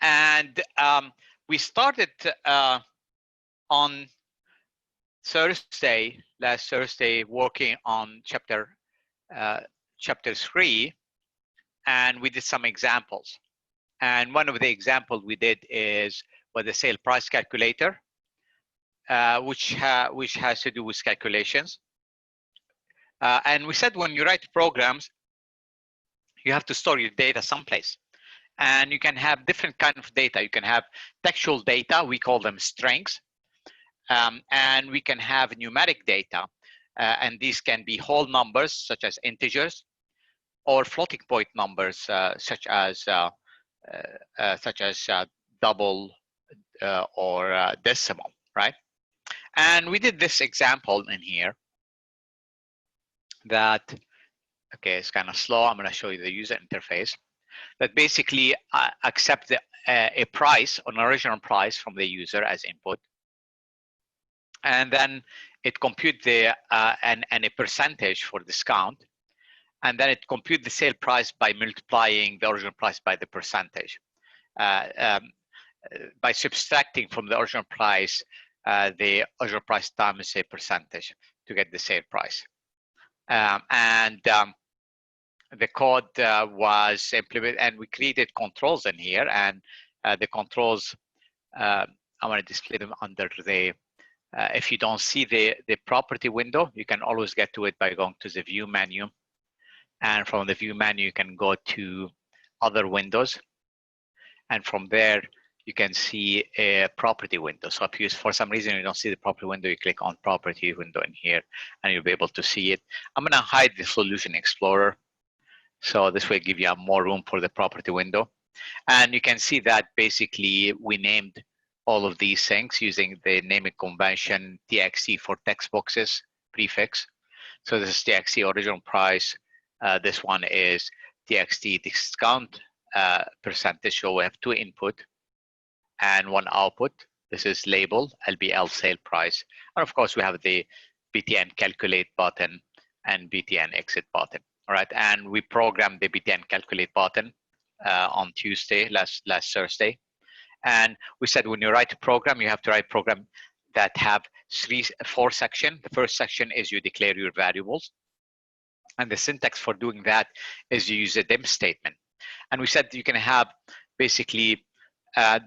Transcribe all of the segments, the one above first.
And we started on Thursday, last Thursday, working on chapter 3, and we did some examples. And one of the examples we did is the sale price calculator, which has to do with calculations. And we said when you write programs, you have to store your data someplace. And you can have different kind of data. You can have textual data, we call them strings. And we can have numeric data. And these can be whole numbers, such as integers, or floating point numbers, such as double or decimal, right? And we did this example in here that, okay, it's kind of slow. I'm going to show you the user interface that basically accept a price, an original price from the user as input. And then it compute the and a percentage for discount. And then it compute the sale price by multiplying the original price by the percentage. By subtracting from the original price times a percentage to get the sale price. The code was implemented, and we created controls in here. And the controls, I want to display them under the, if you don't see the property window, you can always get to it by going to the view menu. And from the view menu, you can go to other windows. And from there, you can see a property window. So if you, for some reason, you don't see the property window, you click on property window in here, and you'll be able to see it. I'm going to hide the Solution Explorer. So this will give you more room for the property window. And you can see that basically we named all of these things using the naming convention TXT for text boxes prefix. So this is TXT original price. This one is TXT discount percentage. So we have two input and one output. This is label, LBL sale price. And of course, we have the BTN calculate button and BTN exit button. All right, and we programmed the BTN calculate button on Tuesday, last Thursday. And we said when you write a program, you have to write a program that have four sections. The first section is you declare your variables. And the syntax for doing that is you use a dim statement. And we said you can have basically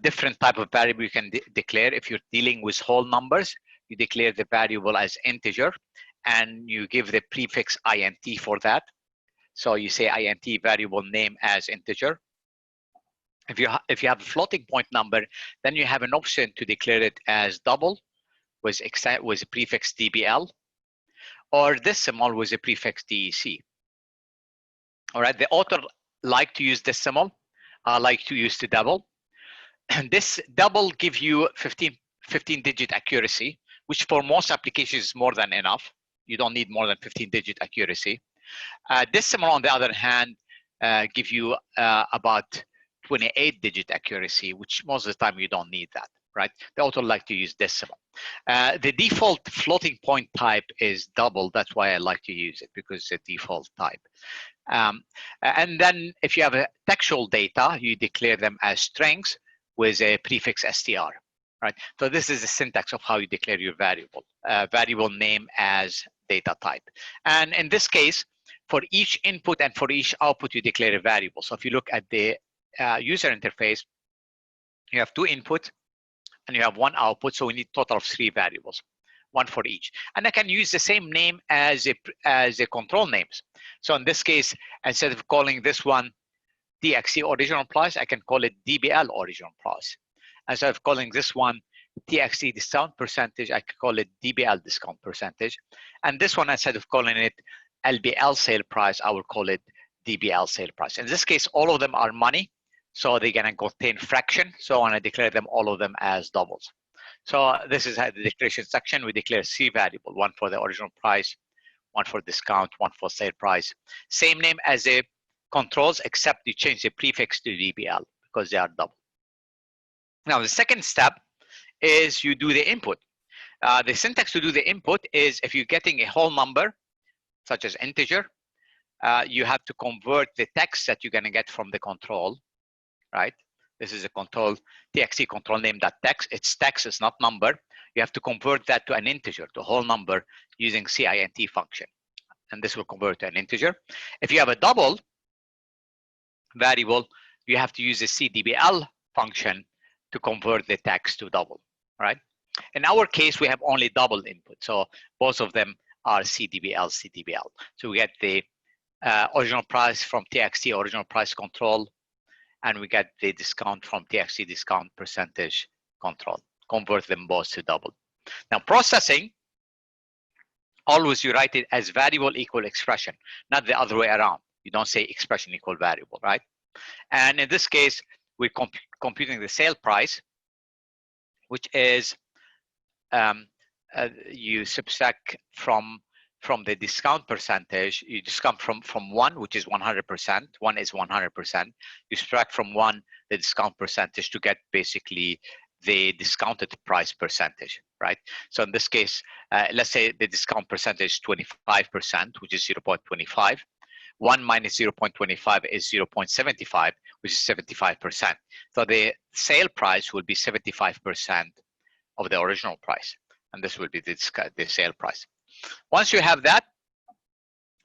different type of variable you can declare. If you're dealing with whole numbers, you declare the variable as integer, and you give the prefix int for that. So you say int variable name as integer. If you have a floating point number, then you have an option to declare it as double with a prefix dbl, or decimal with a prefix dec. All right, the author like to use decimal. I like to use the double. And this double gives you 15-digit accuracy, which for most applications is more than enough. You don't need more than 15-digit accuracy. Decimal, on the other hand, give you about 28-digit accuracy, which most of the time you don't need that, right? The author like to use decimal. The default floating point type is double. That's why I like to use it, because it's a default type. And then if you have a textual data, you declare them as strings with a prefix str, right? So this is the syntax of how you declare your variable, variable name as data type. And in this case, for each input and for each output, you declare a variable. So if you look at the user interface, you have two inputs and you have one output. So we need a total of 3 variables, one for each. And I can use the same name as a control names. So in this case, instead of calling this one TXT original price, I can call it DBL original price. Instead of calling this one TXT discount percentage, I can call it DBL discount percentage. And this one, instead of calling it LBL sale price, I will call it DBL sale price. In this case, all of them are money, so they're gonna contain fraction. So I wanna declare them, all of them, as doubles. So this is the declaration section. We declare 3 variables, one for the original price, one for discount, one for sale price. Same name as a controls, except you change the prefix to DBL because they are double. Now, the second step is you do the input. The syntax to do the input is if you're getting a whole number, such as integer, you have to convert the text that you're going to get from the control, right? This is a control, TXT control name.text. It's text, it's not number. You have to convert that to an integer, to a whole number using CINT function. And this will convert to an integer. If you have a double variable, you have to use a CDBL function to convert the text to double, right? In our case, we have only double input. So both of them are CDBL. So we get the original price from TXT, original price control, and we get the discount from TXT, discount percentage control. Convert them both to double. Now processing, always you write it as variable equal expression, not the other way around. You don't say expression equal variable, right? And in this case, we're computing the sale price, which is you subtract from the discount percentage. You discount from 1, which is 100%. 1 is 100%. You subtract from 1 the discount percentage to get basically the discounted price percentage, right? So in this case, let's say the discount percentage is 25%, which is 0.25. 1 minus 0.25 is 0.75, which is 75%. So the sale price will be 75% of the original price, and this will be the sale price. Once you have that,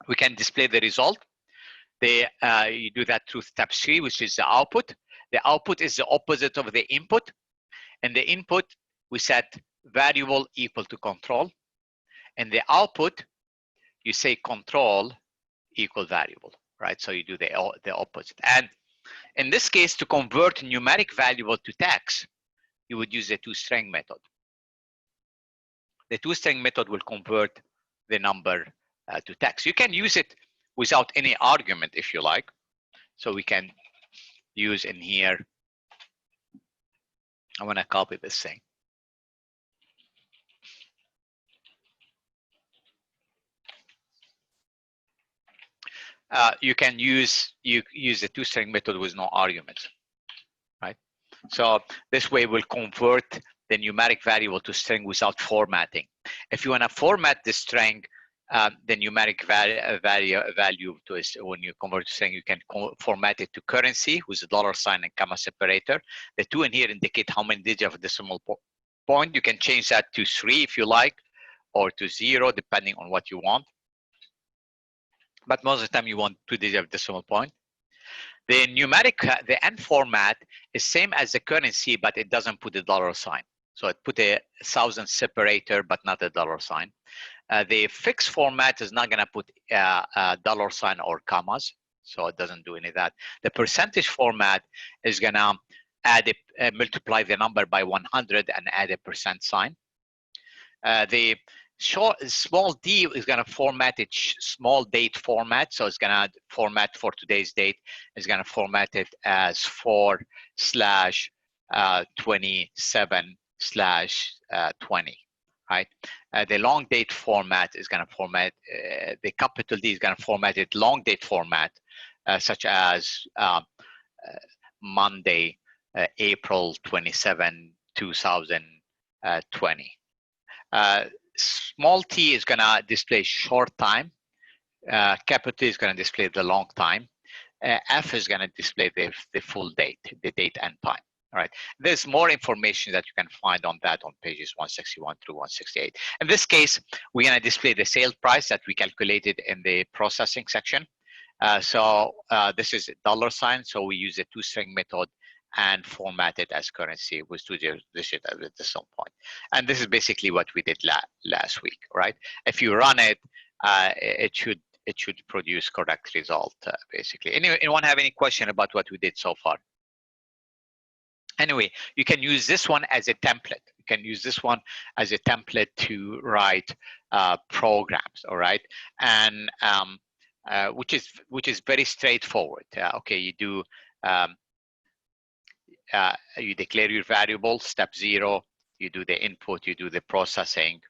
we can display the result. You do that through step 3, which is the output. The output is the opposite of the input. In the input, we set variable equal to control. In the output, you say control equal variable, right? So you do the opposite. And in this case, to convert numeric variable to text, you would use the toString method. The toString method will convert the number to text. You can use it without any argument if you like. So we can use in here, I want to copy this thing. You can use the toString method with no arguments, right? So this way we'll convert the numeric variable to string without formatting. If you want to format the string, the numeric value to when you convert to string, you can format it to currency with a $ and comma separator. The 2 in here indicate how many digits of decimal point. You can change that to 3 if you like, or to 0, depending on what you want. But most of the time you want 2 digits of decimal point. The numeric, the N format is same as the currency, but it doesn't put a $. So it put a 1000 separator, but not a $. The fixed format is not gonna put a $, or commas, so it doesn't do any of that. The percentage format is gonna add multiply the number by 100 and add a %. The small d is going to format it small date format, so it's going to format for today's date. It's going to format it as 4/27/20, right? The long date format is going to format the capital D is going to format it long date format, such as Monday, April 27, 2020. Small t is going to display short time. Capital T is going to display the long time. F is going to display the full date, the date and time. All right. There's more information that you can find on that on pages 161 through 168. In this case, we're going to display the sale price that we calculated in the processing section. This is $, so we use the toString method and format it as currency with 2 digits at some point. And this is basically what we did last week, right? If you run it, it should produce correct result, basically. Anyone have any question about what we did so far? Anyway, you can use this one as a template. You can use this one as a template to write programs, all right? And which is very straightforward. Okay, you do. You declare your variable, step 0, you do the input, you do the processing,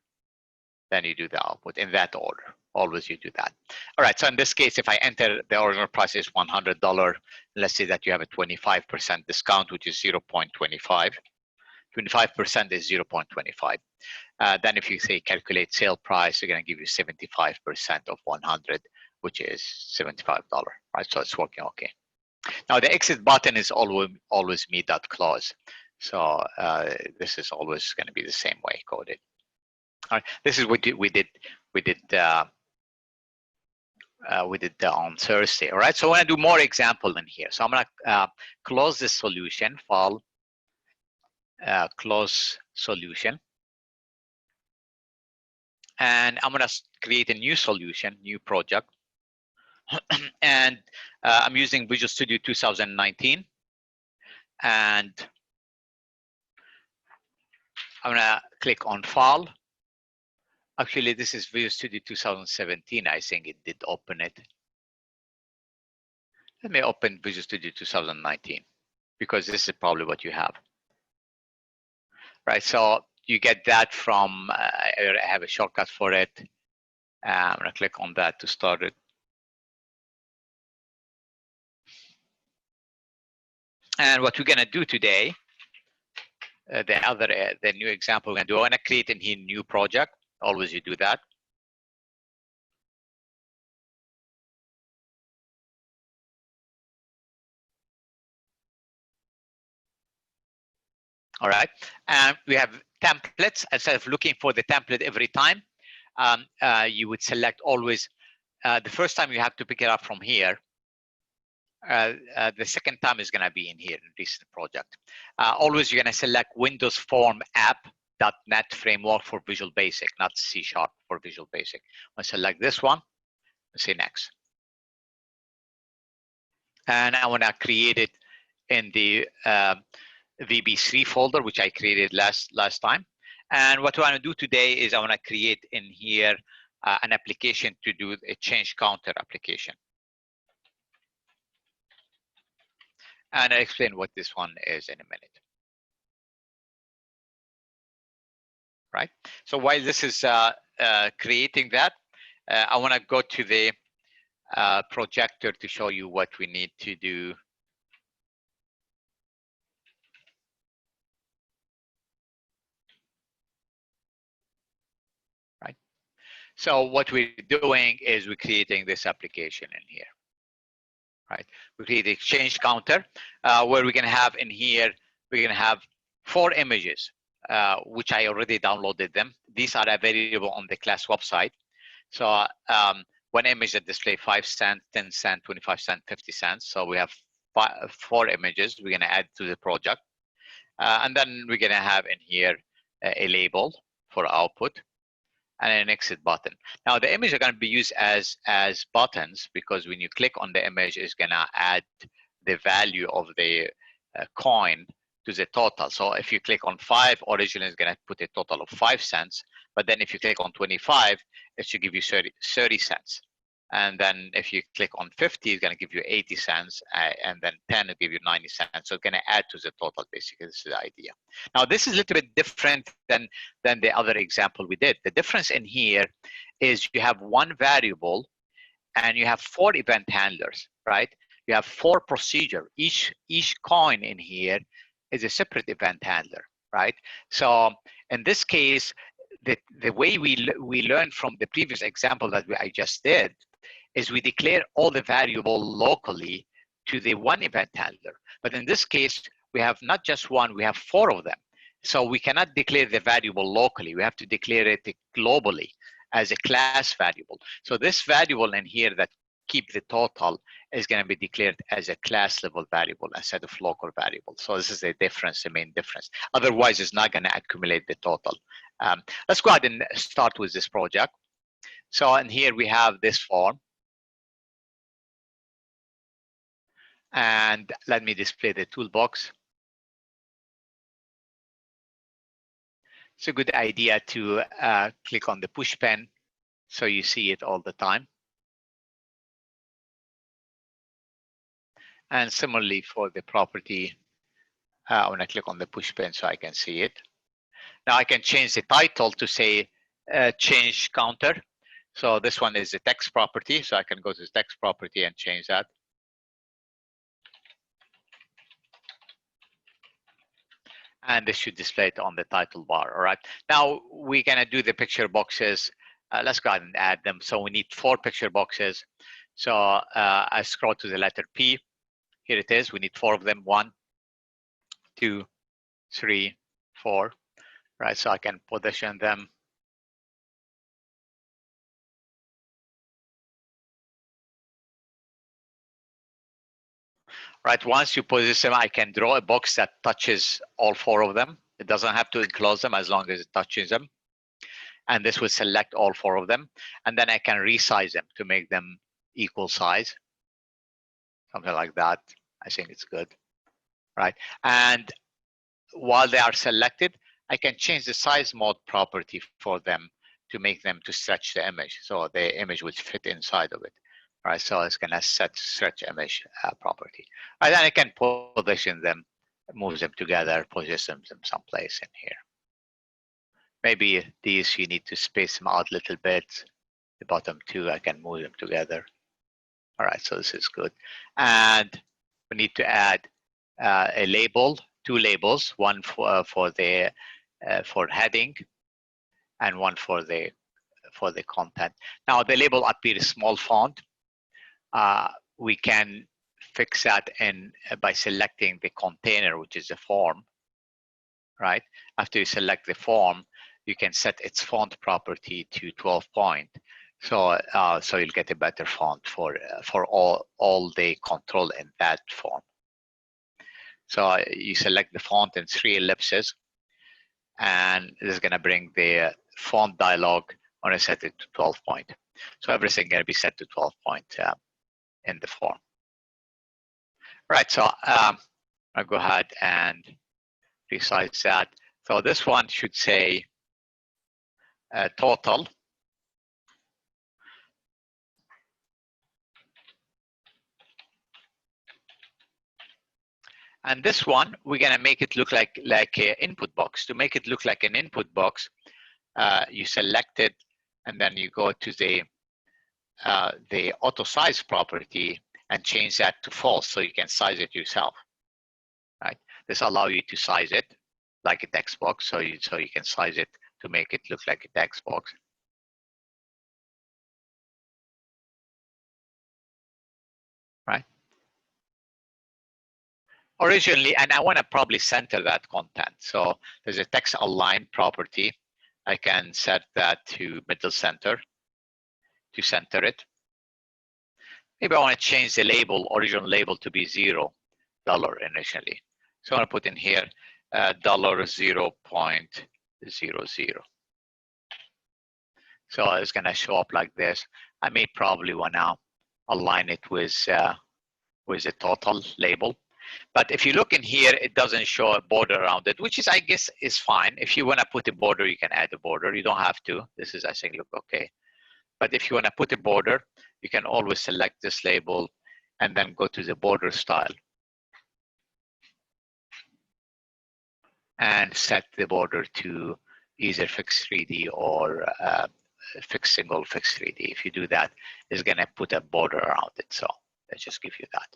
then you do the output in that order. Always you do that. All right, so in this case, if I enter the original price is $100, let's say that you have a 25% discount, which is 0.25. 25% is 0.25. Then if you say calculate sale price, they're gonna give you 75% of 100, which is $75, right? So it's working okay. Now the exit button is always me.close. So this is always going to be the same way coded. All right, this is what we did on Thursday. All right, so I want to do more example in here. So I'm going to close this solution, file, close solution, and I'm going to create a new solution, new project, and I'm using Visual Studio 2019, and I'm going to click on File. Actually, this is Visual Studio 2017. I think it did open it. Let me open Visual Studio 2019 because this is probably what you have. Right, so you get that from, I have a shortcut for it. I'm gonna click on that to start it. And what we're gonna do today, the new example we're gonna do, I wanna create a new project. Always you do that. All right, and we have templates. Instead of looking for the template every time, you would select always, the first time you have to pick it up from here. The second time is going to be in here in this project. Always you're going to select Windows Form App.NET Framework for Visual Basic, not C# for Visual Basic. I select this one, say next. And I want to create it in the VB3 folder, which I created last time. And what I want to do today is I want to create in here an application to do a change counter application. And I'll explain what this one is in a minute. Right. So while this is creating that, I want to go to the projector to show you what we need to do. Right. So what we're doing is we're creating this application in here. Right. We create a change counter where we're going to have in here, we're going to have 4 images, which I already downloaded them. These are available on the class website. So one image that display 5 cents, 10 cents, 25 cents, 50 cents. So we have 4 images we're going to add to the project. And then we're going to have in here a label for output and an exit button. Now the image are going to be used as buttons because when you click on the image, it's going to add the value of the coin to the total. So if you click on 5, originally it's going to put a total of 5 cents. But then if you click on 25, it should give you 30 cents. And then if you click on 50, it's going to give you 80 cents. And then 10 will give you 90 cents. So it's going to add to the total, basically. This is the idea. Now, this is a little bit different than the other example we did. The difference in here is you have one variable and you have 4 event handlers, right? You have 4 procedure. Each coin in here is a separate event handler, right? So in this case, the way we learned from the previous example that I just did is we declare all the variable locally to the one event handler. But in this case, we have not just one, we have 4 of them. So we cannot declare the variable locally. We have to declare it globally as a class variable. So this variable in here that keep the total is going to be declared as a class level variable instead of local variable. So this is the difference, the main difference. Otherwise, it's not going to accumulate the total. Let's go ahead and start with this project. So in here we have this form. And let me display the toolbox. It's a good idea to click on the push pen so you see it all the time. And similarly for the property, I want to click on the push pen so I can see it. Now I can change the title to say change counter. So this one is the text property. So I can go to the text property and change that. And this should display it on the title bar. All right. Now we're going to do the picture boxes. Let's go ahead and add them. So we need 4 picture boxes. So I scroll to the letter P. here it is. We need 4 of them. 1, 2, 3, 4. Right, so I can position them. Right, once you position them, I can draw a box that touches all 4 of them. It doesn't have to enclose them as long as it touches them. And this will select all 4 of them. And then I can resize them to make them equal size. Something like that. I think it's good. Right, and while they are selected, I can change the size mode property for them to make them to stretch the image. So the image will fit inside of it. Right, so it's gonna set stretch image property. Right, then I can position them, move them together, position them someplace in here. Maybe these you need to space them out a little bit. The bottom 2, I can move them together. All right, so this is good. And we need to add a label, 2 labels, one for the for heading, and one for the content. Now the label appears small font. We can fix that in by selecting the container, which is the form. Right, after you select the form, you can set its font property to 12 point. So so you'll get a better font for all the control in that form. So you select the font in 3 ellipses, and this is going to bring the font dialog. I'm going to set it to 12 point. So everything going to be set to 12 point in the form. Right, so I'll go ahead and resize that. So this one should say total. And this one, we're going to make it look like an input box. To make it look like an input box, you select it, and then you go to the auto size property and change that to false, so you can size it yourself. Right? This allows you to size it like a text box, so you can size it to make it look like a text box. Right? Originally, and I want to probably center that content. So there's a text align property. I can set that to middle center to center it. Maybe I want to change the label, original label, to be $0 initially. So I'm going to put in here $0.00. So it's going to show up like this. I may probably want to align it with a total label. But if you look in here, it doesn't show a border around it, which is, I guess, is fine. If you want to put a border, you can add a border. You don't have to. This is, I think, look okay. But if you want to put a border, you can always select this label and then go to the border style and set the border to either fixed 3D or fixed single, fixed 3D. If you do that, it's going to put a border around it. So let's just give you that.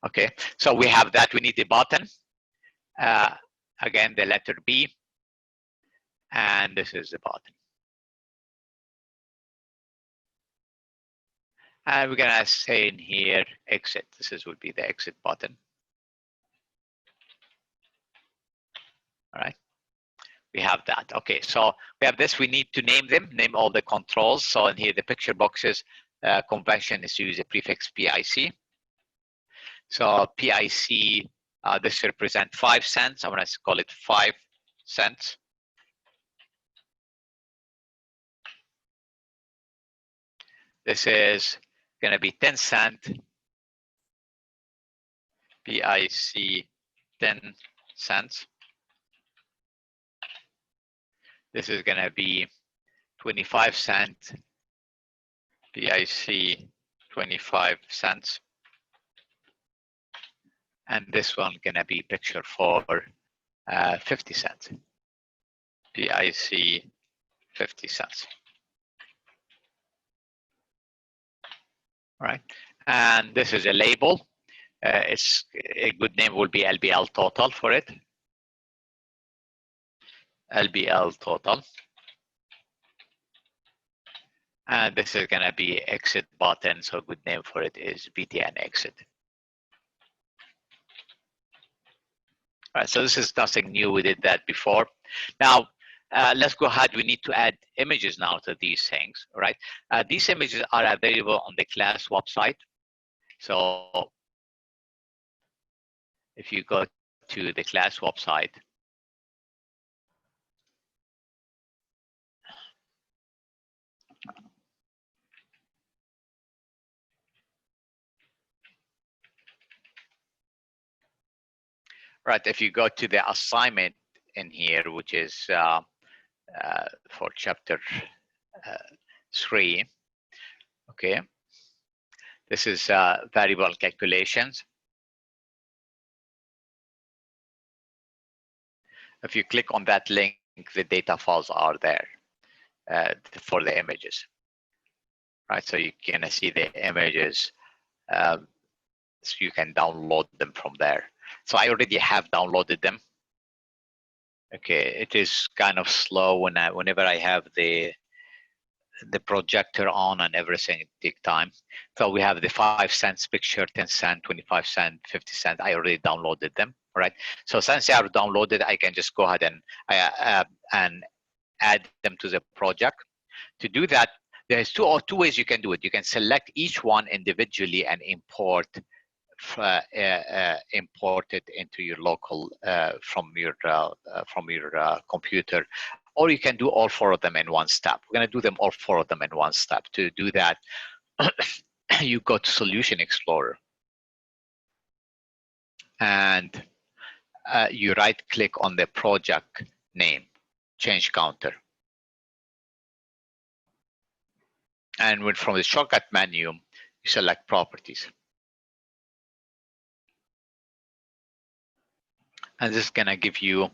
Okay, so we have that. We need the button. Again, the letter B, and this is the button. And we're gonna say in here exit. This would be the exit button. All right, we have that. Okay, so we have this. We need to name them, name all the controls. So in here, the picture boxes convention is to use a prefix PIC. So PIC, this represents 5 cents. I'm going to call it 5 cents. This is going to be 10 cents. PIC 10 cents. This is going to be 25 cents. PIC 25 cents. And this one gonna be picture for 50 cents. PIC 50 cents. All right, and this is a label. It's a good name will be LBL total for it. LBL total. And this is gonna be exit button. So a good name for it is BTN exit. All right, so this is nothing new. We did that before. Now, let's go ahead. We need to add images now to these things, right? These images are available on the class website. So if you go to the class website, right, if you go to the assignment in here, which is for chapter 3, okay, this is variable calculations. If you click on that link, the data files are there for the images, right? So you can see the images, so you can download them from there. So I already have downloaded them. Okay, it is kind of slow whenever I have the projector on and everything, it takes time. So we have the 5 cents picture, 10 cent, 25 cent, 50 cent. I already downloaded them, right? So since they are downloaded, I can just go ahead and add them to the project. To do that, there's two ways you can do it. You can select each one individually and import it into your local from your computer, or you can do all 4 of them in one step. We're going to do them all 4 of them in one step. To do that, you go to Solution Explorer and you right click on the project name, change counter, and when from the shortcut menu you select properties, and this is going to give you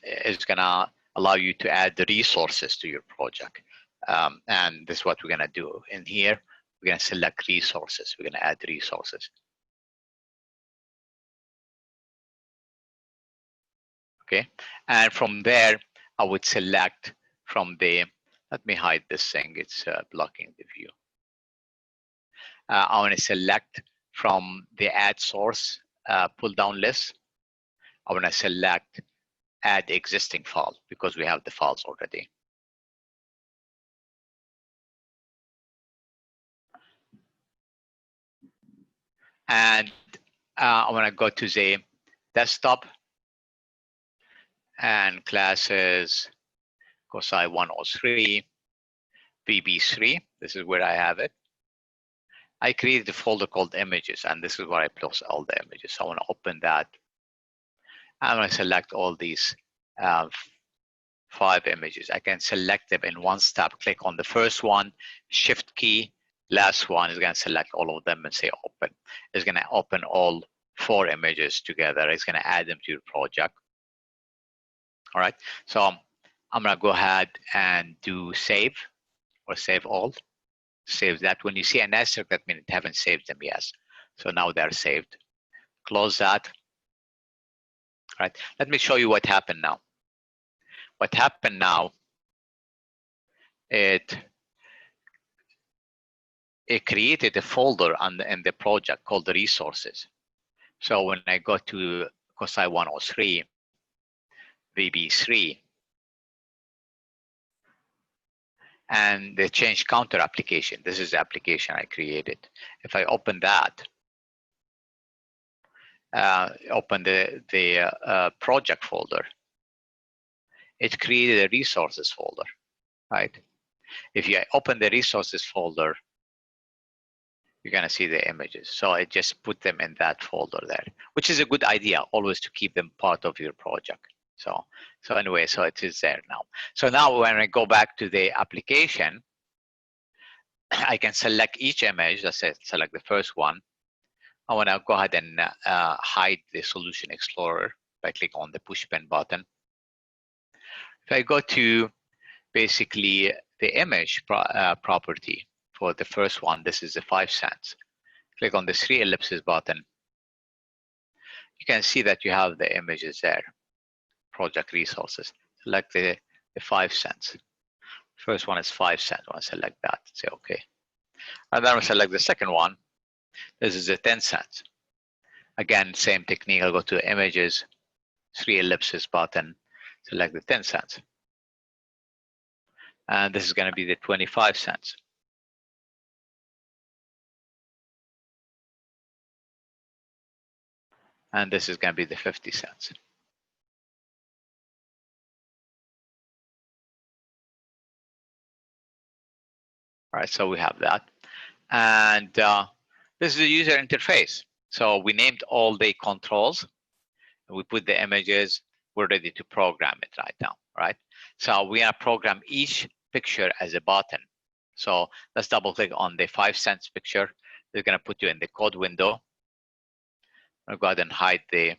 it's going to allow you to add the resources to your project. And this is what we're going to do. In here, we're going to select resources. We're going to add resources. Okay. And from there, I would select from the, let me hide this thing. It's blocking the view. I want to select from the add source pull down list. I want to select add existing file because we have the files already. And I want to go to the desktop and classes COSCI 103, VB3. This is where I have it. I created a folder called images, and this is where I place all the images. So I want to open that. I'm going to select all these 5 images. I can select them in one step. Click on the first one, shift key. Last one is going to select all of them and say open. It's going to open all 4 images together. It's going to add them to your project. All right. So I'm going to go ahead and do save or save all. Save that. When you see an asterisk, that means it haven't saved them yet. So now they're saved. Close that. All right. Let me show you what happened now. What happened now, it created a folder in the project called the resources. So when I go to COSCI 103, VB3, and the change counter application, this is the application I created. If I open that, open the project folder, it created a resources folder, right? If you open the resources folder, you're going to see the images. So I just put them in that folder there, which is a good idea, always to keep them part of your project. So anyway, so it is there now. So now when I go back to the application, I can select each image. Let's say select the first one. I want to go ahead and hide the Solution Explorer by clicking on the push pen button. If I go to basically the image property for the first one, this is the 5 cents. Click on the 3 ellipses button. You can see that you have the images there. Project resources. Select the 5 cents. First one is 5 cents. I want to select that. Say OK. And then we select the second one. This is the 10 cents. Again, same technique. I'll go to images, 3 ellipses button, select the 10 cents. And this is going to be the 25 cents. And this is going to be the 50 cents. All right, so we have that. And this is the user interface. So we named all the controls. We put the images. We're ready to program it right now, right? So we are program each picture as a button. So let's double click on the 5 cents picture. They're going to put you in the code window. I'll go ahead and hide the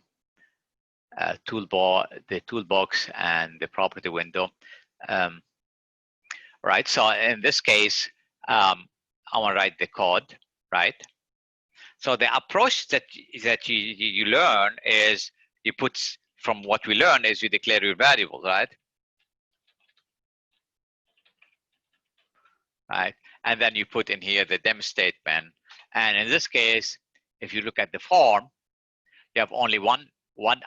toolbox and the property window. Right, so in this case, I want to write the code, right? So the approach that you learn is you put, from what we learn is you declare your variables, right? Right, and then you put in here the dem statement. And in this case, if you look at the form, you have only one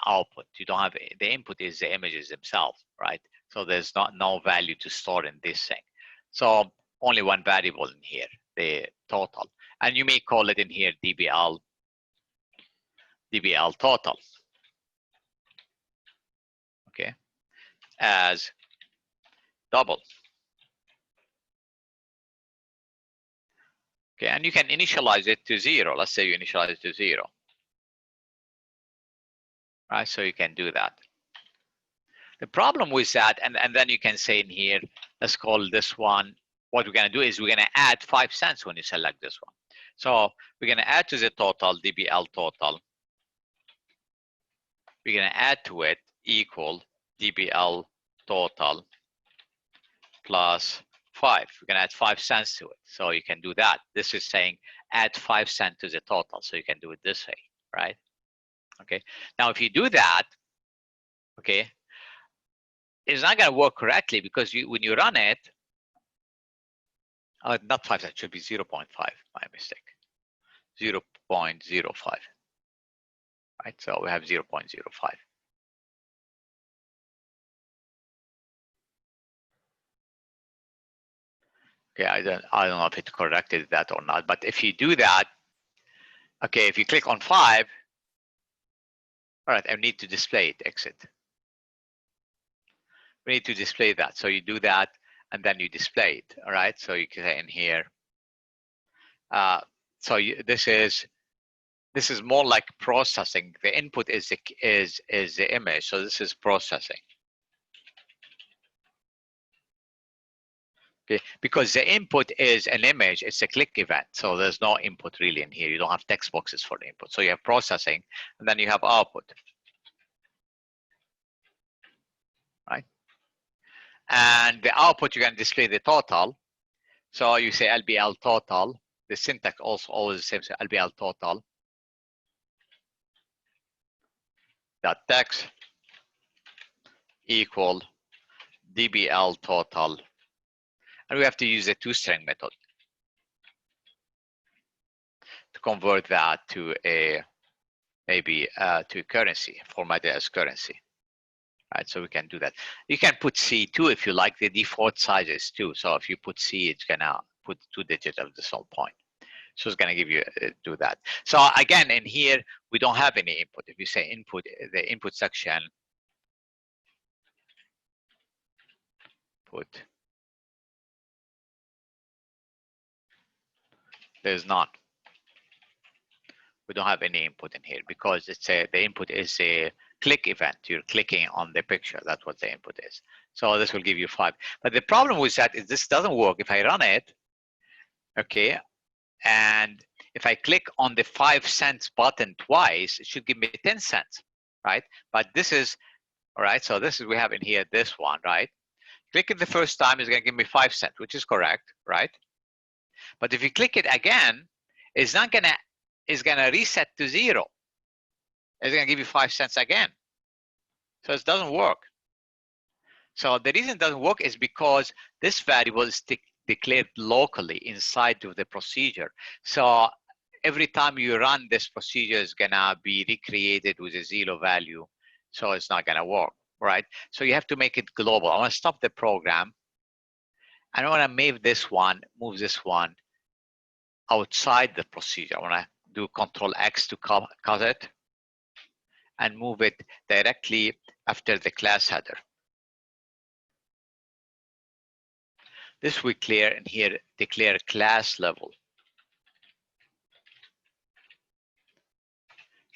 output. You don't have, the input is the images themselves, right? So there's no value to store in this thing. So only one variable in here, the total. And you may call it in here DBL total. Okay, as double. Okay, and you can initialize it to 0. Let's say you initialize it to 0. Right, so you can do that. The problem with that, and then you can say in here, let's call this one, what we're going to do is we're going to add 5 cents when you select this one. So we're going to add to the total, DBL total. We're going to add to it equal DBL total plus 5. We're going to add 5 cents to it. So you can do that. This is saying add 5 cents to the total. So you can do it this way, right? Okay. Now, if you do that, okay, it's not going to work correctly because when you run it, not 5 cents, it should be 0.5, my mistake. 0.05, right? So we have 0.05. Okay, I don't know if it corrected that or not, but if you do that, okay, if you click on 5, all right, I need to display it, exit. We need to display that. So you do that and then you display it, all right? So you can say in here, this is more like processing. The input is the image, so this is processing. Okay, because the input is an image, it's a click event, so there's no input really in here. You don't have text boxes for the input. So you have processing, and then you have output, right? And the output, you're going to display the total. So you say LBL total. The syntax also always the same, so LBL total dot text equal DBL total. And we have to use a toString method to convert that to a to currency, formatted as currency. Right, so we can do that. You can put C2 if you like. The default size is 2. So if you put C, it's gonna put 2 digits of decimal point. So it's gonna give you do that. So again, in here we don't have any input. If you say input, the input section, put, there's none. We don't have any input in here because it's the input is a click event. You're clicking on the picture. That's what the input is. So this will give you 5. But the problem with that is this doesn't work. If I run it, okay, and if I click on the 5 cents button twice, it should give me 10 cents, right? But this is, all right, so this is, we have in here this one, right? Click it the first time, it's gonna give me 5 cents, which is correct, right? But if you click it again, it's gonna reset to 0. It's gonna give you 5 cents again. So it doesn't work. So the reason it doesn't work is because this variable is declared locally inside of the procedure. So every time you run this procedure is gonna be recreated with a 0 value. So it's not going to work, right? So you have to make it global. I want to stop the program. And I want to move this one outside the procedure. I want to do Control X to cut it and move it directly after the class header. This we clear, and here declare class level.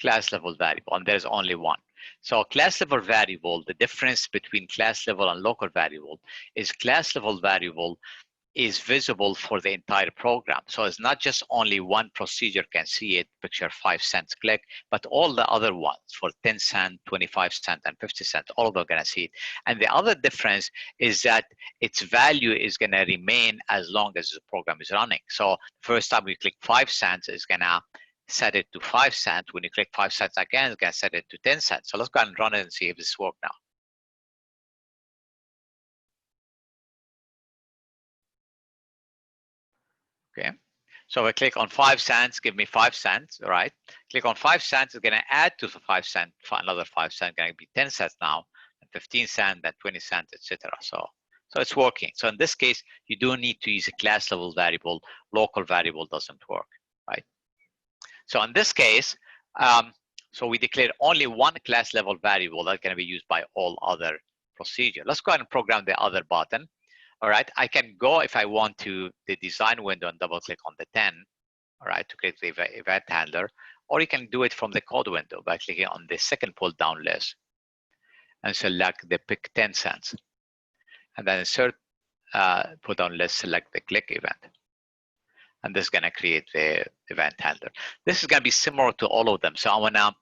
Class level variable, and there's only one. So class level variable, the difference between class level and local variable is class level variable is visible for the entire program. So it's not just only one procedure can see it, picture 5 cents click, but all the other ones for 10 cent, 25 cent, and 50 cent, all of them are gonna see it. And the other difference is that its value is gonna remain as long as the program is running. So first time we click 5 cents, it's gonna set it to 5 cents. When you click 5 cents again, it's gonna set it to 10 cents. So let's go ahead and run it and see if this works now. Okay, so I click on 5 cents, give me 5 cents, all right? Click on 5 cents, it's gonna add to the 5 cents, another 5 cents, gonna be 10 cents now, and 15 cents, then 20 cents, etc. So it's working. So in this case, you don't need to use a class level variable, local variable doesn't work, right? So in this case, so we declared only one class level variable that can be used by all other procedure. Let's go ahead and program the other button. All right, I can go if I want to the design window and double click on the 10, all right, to create the event handler, or you can do it from the code window by clicking on the second pull down list and select the pick 10 cents. And then insert pull down list, select the click event. And this is gonna create the event handler. This is gonna be similar to all of them. So I wanna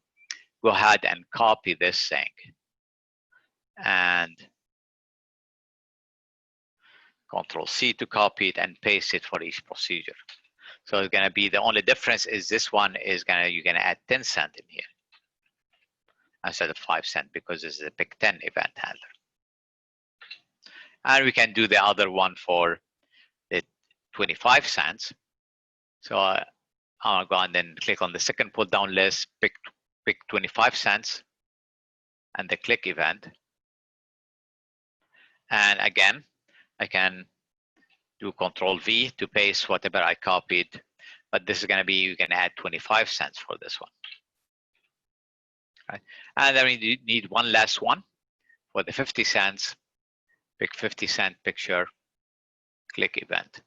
go ahead and copy this thing and Control C to copy it and paste it for each procedure. So it's gonna be, the only difference is this one is you're gonna add 10 cents in here instead of 5 cents because this is a pick 10 event handler. And we can do the other one for the 25 cents. So I'll go and then click on the second pull down list, pick 25 cents and the click event. And again, I can do Control V to paste whatever I copied, but this is gonna be, you can add 25 cents for this one. Right. And then we need one last one for the 50 cents, pick 50 cent picture, click event.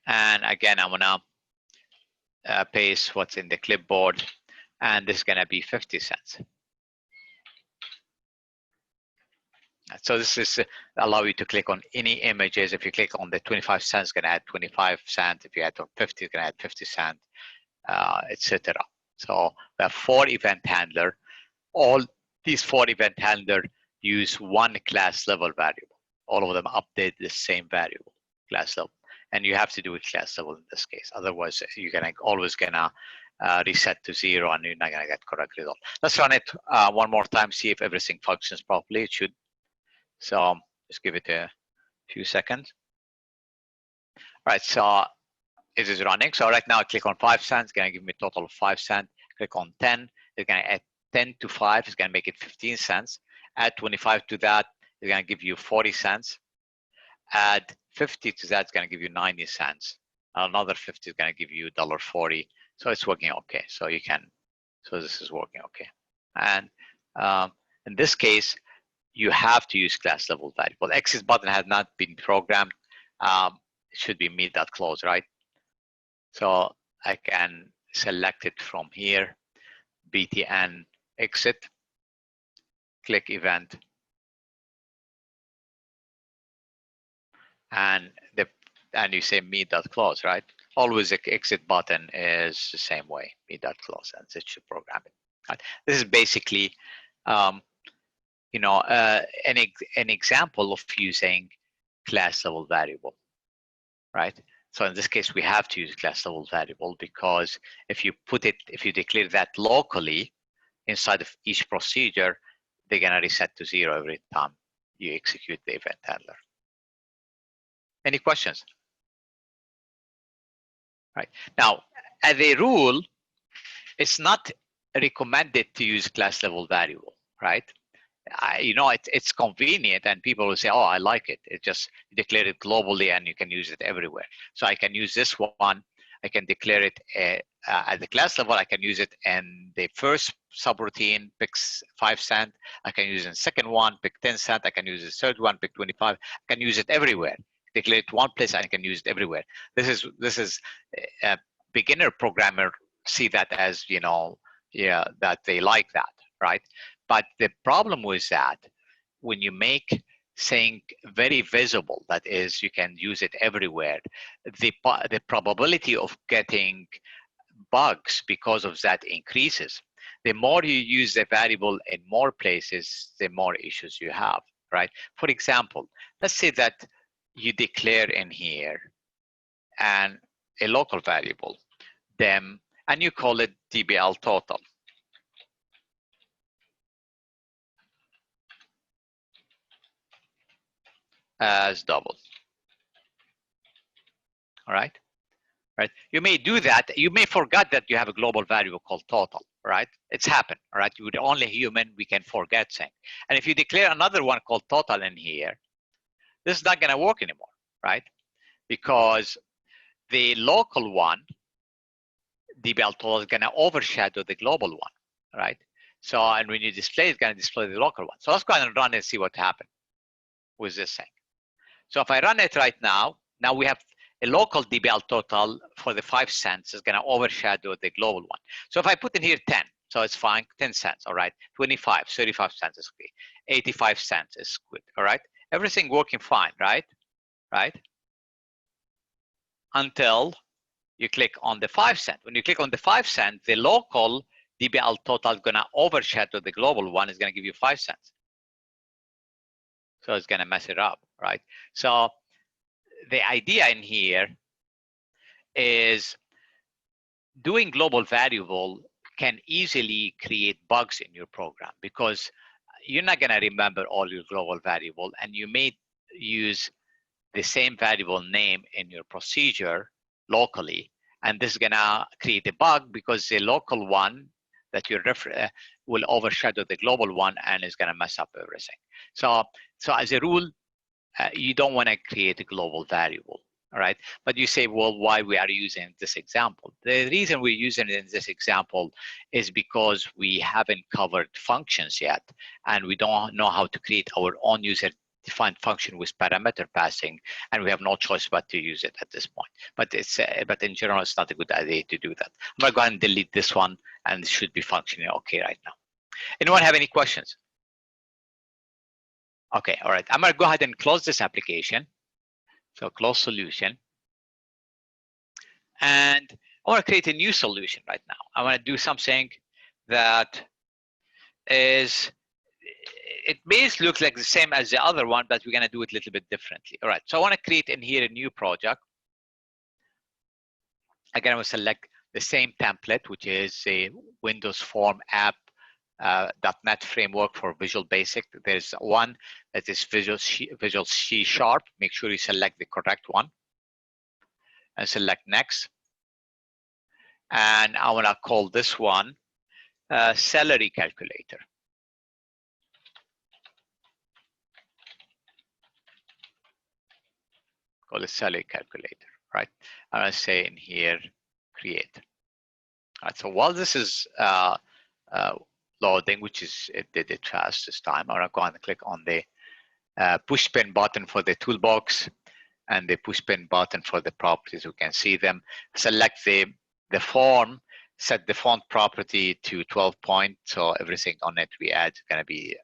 And again, I'm gonna paste what's in the clipboard, and this is gonna be 50 cents. So this is allow you to click on any images. If you click on the 25 cents, it's gonna add 25 cents. If you add on 50, it's gonna add 50 cents, etc. So we have 4 event handler. All these 4 event handler use one class level variable. All of them update the same variable, class level. And you have to do it class level in this case. Otherwise, you're always gonna reset to 0 and you're not gonna get correct result. Let's run it one more time, see if everything functions properly. It should. So just give it a few seconds. All right, so it is running. So right now I click on 5 cents, it's gonna give me a total of 5 cents. Click on 10, it's gonna add 10 to 5, it's gonna make it 15 cents. Add 25 to that, it's gonna give you 40 cents. Add 50 to that, it's gonna give you 90 cents. Another 50 is gonna give you $1.40. So it's working okay. So you can, so this is working okay. And in this case, you have to use class level variable. Exit button has not been programmed. It should be meet.close, right? So I can select it from here, btn exit, click event, and you say meet.close, right? Always the exit button is the same way, meet.close, and it should program it. Right? This is basically you know, an example of using class level variable, right? So in this case, we have to use class level variable because if you declare that locally inside of each procedure, they're gonna reset to 0 every time you execute the event handler. Any questions? Right, now, as a rule, it's not recommended to use class level variable, right? It's convenient, and people will say, "Oh, I like it. It just declare it globally, and you can use it everywhere." So I can use this one. I can declare it at the class level. I can use it in the first subroutine, pick 5 cent. I can use it in the second one, pick 10 cent. I can use the third one, pick 25. I can use it everywhere. Declare it one place, and I can use it everywhere. This is a beginner programmer see that as yeah, that they like that, right? But the problem with that, when you make saying very visible, that is, you can use it everywhere, the probability of getting bugs because of that increases. The more you use the variable in more places, the more issues you have, right? For example, let's say that you declare in here and a local variable, them, and you call it DBL total. As double. All right. Right. You may do that. You may forget that you have a global variable called total. Right. It's happened. All right. You're the only human we can forget things. And if you declare another one called total in here, this is not going to work anymore. Right. Because the local one, DBL total, is going to overshadow the global one. Right. So, and when you display, it's going to display the local one. So let's go ahead and run and see what happened with this thing. So if I run it right now, now we have a local DBL total for the 5 cents is going to overshadow the global one. So if I put in here 10, so it's fine, 10 cents, all right, 25, 35 cents is good, 85 cents is good, all right? Everything working fine, right? Right? Until you click on the 5 cent. When you click on the 5 cent, the local DBL total is going to overshadow the global one, is going to give you 5 cents. So it's going to mess it up, right? So the idea in here is doing global variable can easily create bugs in your program, because you're not going to remember all your global variable, and you may use the same variable name in your procedure locally, and this is going to create a bug because the local one that you will overshadow the global one and is going to mess up everything. So as a rule, you don't want to create a global variable, all right? But you say, well, why we are using this example? The reason we're using it in this example is because we haven't covered functions yet, and we don't know how to create our own user-defined function with parameter passing, and we have no choice but to use it at this point. But but in general, it's not a good idea to do that. I'm going to go ahead and delete this one, and it should be functioning okay right now. Anyone have any questions? Okay, all right. I'm going to go ahead and close this application. So close solution. And I want to create a new solution right now. I want to do something that is, it basically looks like the same as the other one, but we're going to do it a little bit differently. All right, so I want to create in here a new project. Again, I will select the same template, which is a Windows Form app .NET framework for Visual Basic. There's one that is Visual C Sharp. Make sure you select the correct one and select next. And I want to call this one salary calculator. Call it salary calculator, right? I'm going to say in here, create. All right, so while this is loading, which is, it did it fast this time, I'm going to go and click on the push pin button for the toolbox and the push pin button for the properties. You can see them. Select the form, set the font property to 12 point. So everything on it we add is going to be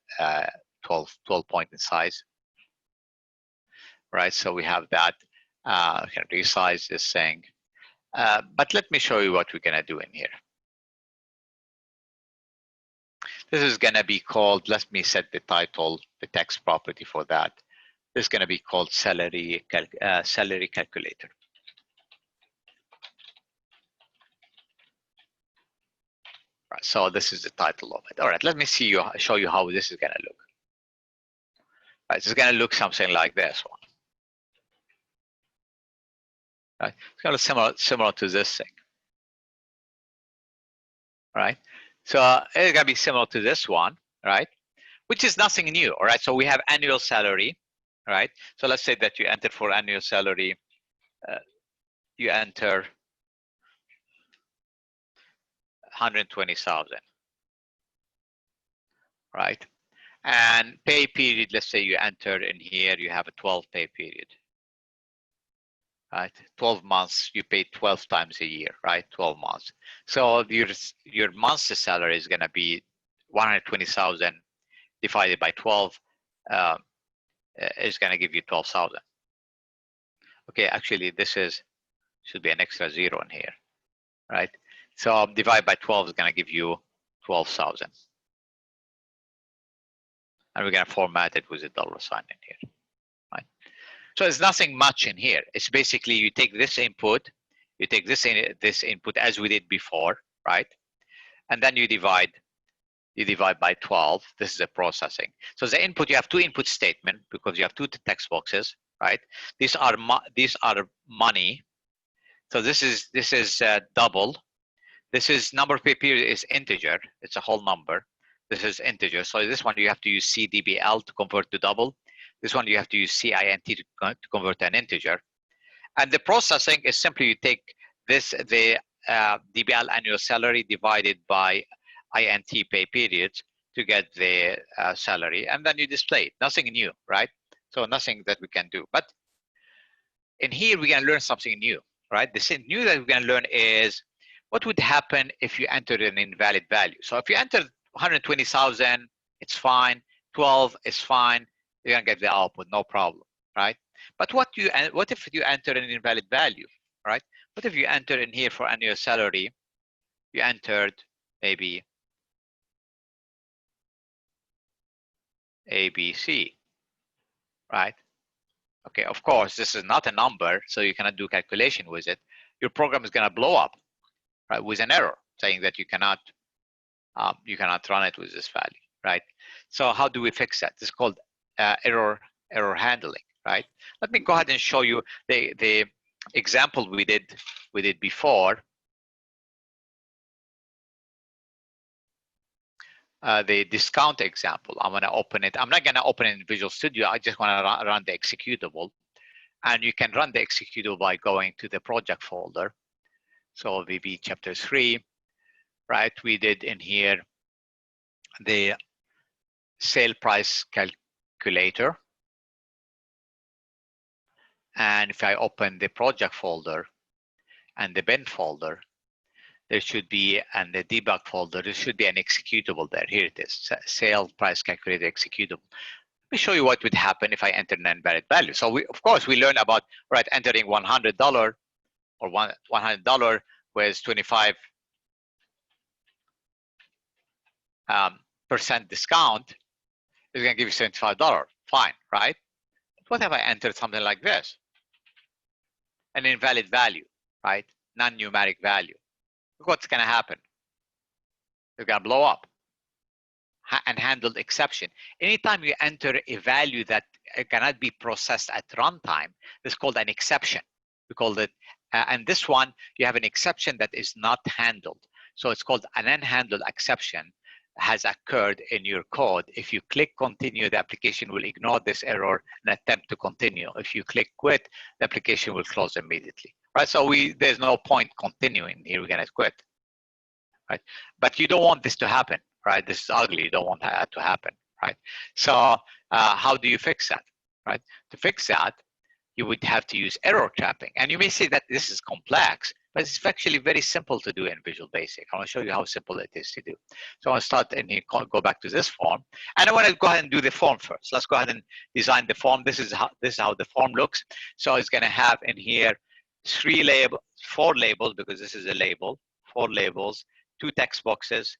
12 point in size. Right, so we have that. Can resize this thing. But let me show you what we're going to do in here. This is going to be called, let me set the title, the text property for that. This is going to be called salary calculator. Right, so this is the title of it. All right, let me show you how this is going to look. Right, it's going to look something like this one. Right, it's kind of similar to this thing. Right, So it's gonna be similar to this one, right? Which is nothing new, all right? So we have annual salary, right? So let's say that you enter for annual salary, you enter 120,000, right? And pay period, let's say you enter in here, you have a 12 pay period, right? 12 months, you pay 12 times a year, right? 12 months. So your monthly salary is gonna be 120,000 divided by 12 is gonna give you 12,000. Okay, actually this should be an extra zero in here, right? So divide by 12 is gonna give you 12,000. And we're gonna format it with a dollar sign in here, right? So there's nothing much in here. It's basically you take this input, you take this input as we did before, right? And then you divide by 12. This is a processing. So the input, you have two input statement because you have two text boxes, right? These are money. So this is double. This is number of pay period is integer. It's a whole number. This is integer. So this one you have to use CDBL to convert to double. This one you have to use CINT to convert to an integer. And the processing is simply you take the DBL annual salary divided by INT pay periods to get the salary, and then you display it. Nothing new, right? So nothing that we can do. But in here we're gonna learn something new, right? The thing new that we're gonna learn is what would happen if you entered an invalid value. So if you entered 120,000, it's fine. 12 is fine. You're gonna get the output, no problem, right? But what if you enter an invalid value, right? What if you enter in here for annual salary, you entered maybe ABC, right? Okay, of course, this is not a number, so you cannot do calculation with it. Your program is gonna blow up, right, with an error saying that you cannot run it with this value, right? So how do we fix that? This is called error handling, right? Let me go ahead and show you the example we did before. The discount example. I'm going to open it. I'm not going to open it in Visual Studio. I just want to run the executable, and you can run the executable by going to the project folder. So VB chapter 3, right? We did in here the sale price calculator. And if I open the project folder and the bin folder, there should be, and the debug folder, there should be an executable there. Here it is, sale price calculator executable. Let me show you what would happen if I enter an invalid value. So of course, we learn about, right, entering $100 or $100 with 25% discount is going to give you $75. Fine, right? But what if I entered something like this? An invalid value, right? Non-numeric value. Look what's going to happen. It's going to blow up. And handled exception. Anytime you enter a value that cannot be processed at runtime, this is called an exception. We call it, and this one, you have an exception that is not handled. So it's called an unhandled exception has occurred in your code. If you click continue, the application will ignore this error and attempt to continue. If you click quit, the application will close immediately. Right? So there's no point continuing here. We're gonna quit. Right? But you don't want this to happen. Right? This is ugly. You don't want that to happen. Right? So how do you fix that? Right? To fix that, you would have to use error trapping. And you may say that this is complex, but it's actually very simple to do in Visual Basic. I want to show you how simple it is to do. So I want to start and go back to this form. And I want to go ahead and do the form first. Let's go ahead and design the form. This is how the form looks. So it's going to have in here 4 labels, because this is a label, 4 labels, 2 text boxes,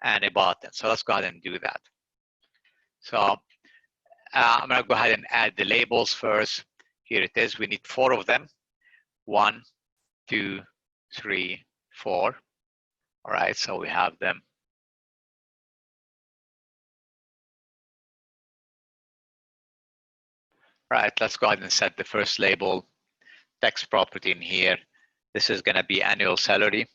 and a button. So let's go ahead and do that. So I'm going to go ahead and add the labels first. Here it is. We need 4 of them. 1, 2, 3, 4. All right, so we have them. All right, let's go ahead and set the first label, text property in here. This is going to be annual salary.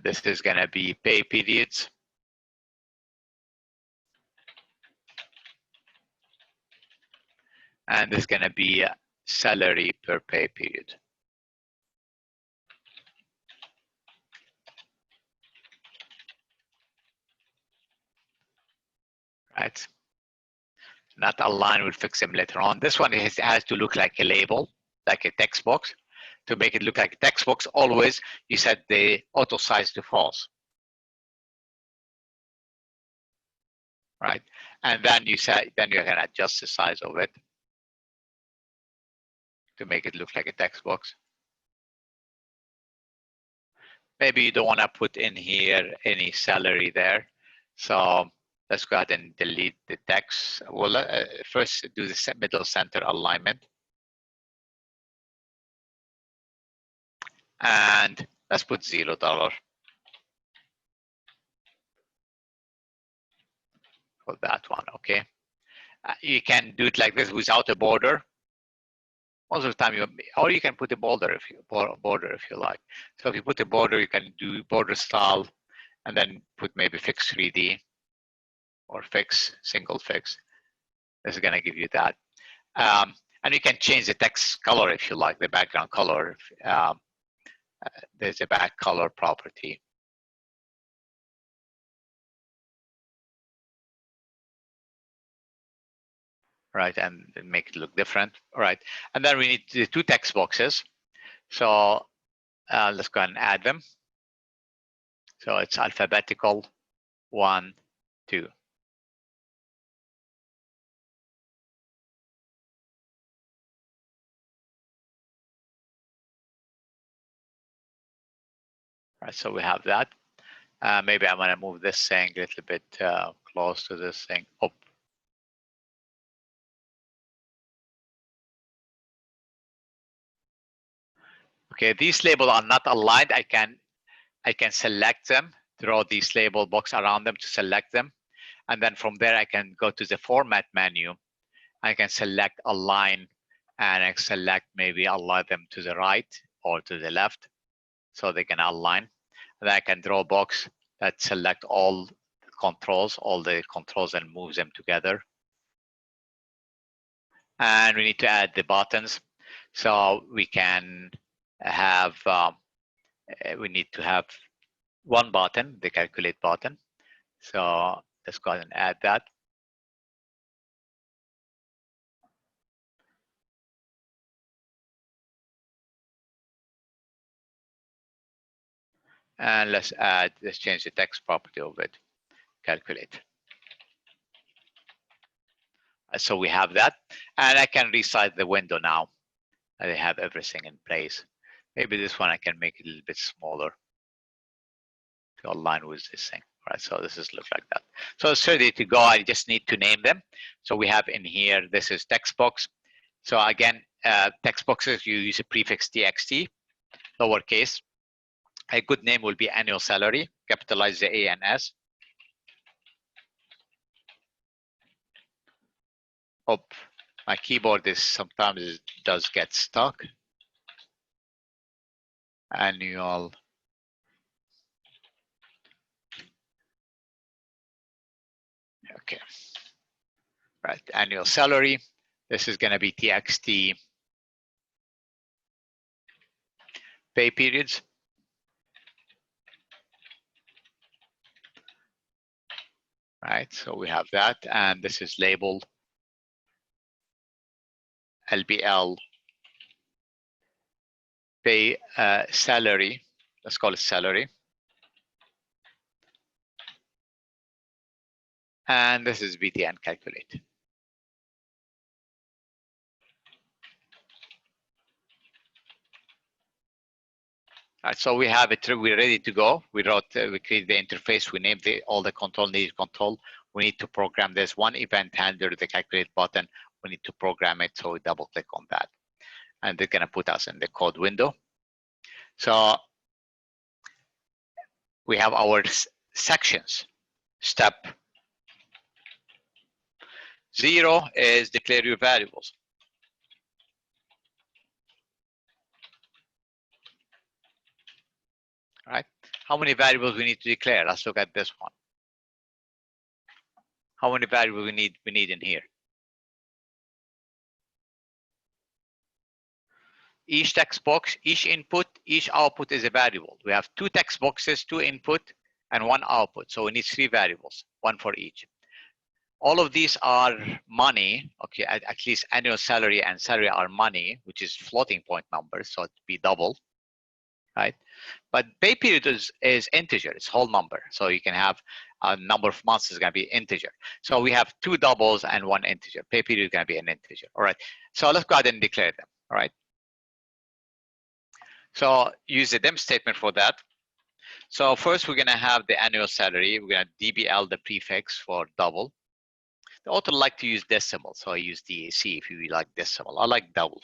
This is going to be pay periods. And this is going to be salary per pay period. Right? Not align, we'll fix them later on. This one has to look like a label, like a text box. To make it look like a text box, always you set the auto size to false. Right? And then you say, then you can adjust the size of it to make it look like a text box. Maybe you don't want to put in here any salary there. So let's go ahead and delete the text. Well, first do the middle center alignment. And let's put $0 for that one, okay? You can do it like this without a border. Most of the time, or you can put a border if you like. So if you put a border, you can do border style, and then put maybe fix 3D or fix single fix. This is going to give you that, and you can change the text color if you like, the background color. There's a back color property. Right, and make it look different. All right, and then we need the 2 text boxes. So let's go ahead and add them. So it's alphabetical 1, 2. All right, so we have that. Maybe I'm going to move this thing a little bit close to this thing. Oh. Okay, these labels are not aligned. I can select them, draw these label box around them to select them. And then from there, I can go to the format menu. I can select align, and I select maybe align them to the right or to the left so they can align. And then I can draw a box that select all the controls and moves them together. And we need to add the buttons. So we can have, we need to have one button, the calculate button. So let's go ahead and add that. And let's change the text property of it, calculate. So we have that, and I can resize the window now. I have everything in place. Maybe this one I can make it a little bit smaller to align with this thing. All right, so this is look like that. So it's ready to go. I just need to name them. So we have in here, this is text box. So again, text boxes, you use a prefix txt, lowercase. A good name will be annual salary, capitalize the A and S. Oh, my keyboard is sometimes it does get stuck. Annual. Okay. Right, annual salary. This is going to be txt pay periods. Right, so we have that, and this is labeled LBL pay salary. Let's call it salary. And this is BTN calculate. All right, so we have it. We're ready to go. We wrote, we created the interface. We named all the control needed control. We need to program this one event handler, the calculate button. We need to program it. So we double click on that, and they're gonna put us in the code window. So we have our sections. Step 0 is declare your variables. Right. How many variables we need to declare? Let's look at this one. How many variables we need in here? Each text box, each input, each output is a variable. We have 2 text boxes, 2 input, and 1 output. So we need 3 variables, 1 for each. All of these are money. Okay, at least annual salary and salary are money, which is floating point numbers, so it'd be double, right? But pay period is integer, it's whole number. So you can have a number of months is going to be integer. So we have 2 doubles and 1 integer. Pay period is going to be an integer. All right. So let's go ahead and declare them. All right. So use the dim statement for that. So first we're going to have the annual salary. We're going to DBL the prefix for double. The author like to use decimal, so I use DAC if you like decimal. I like double.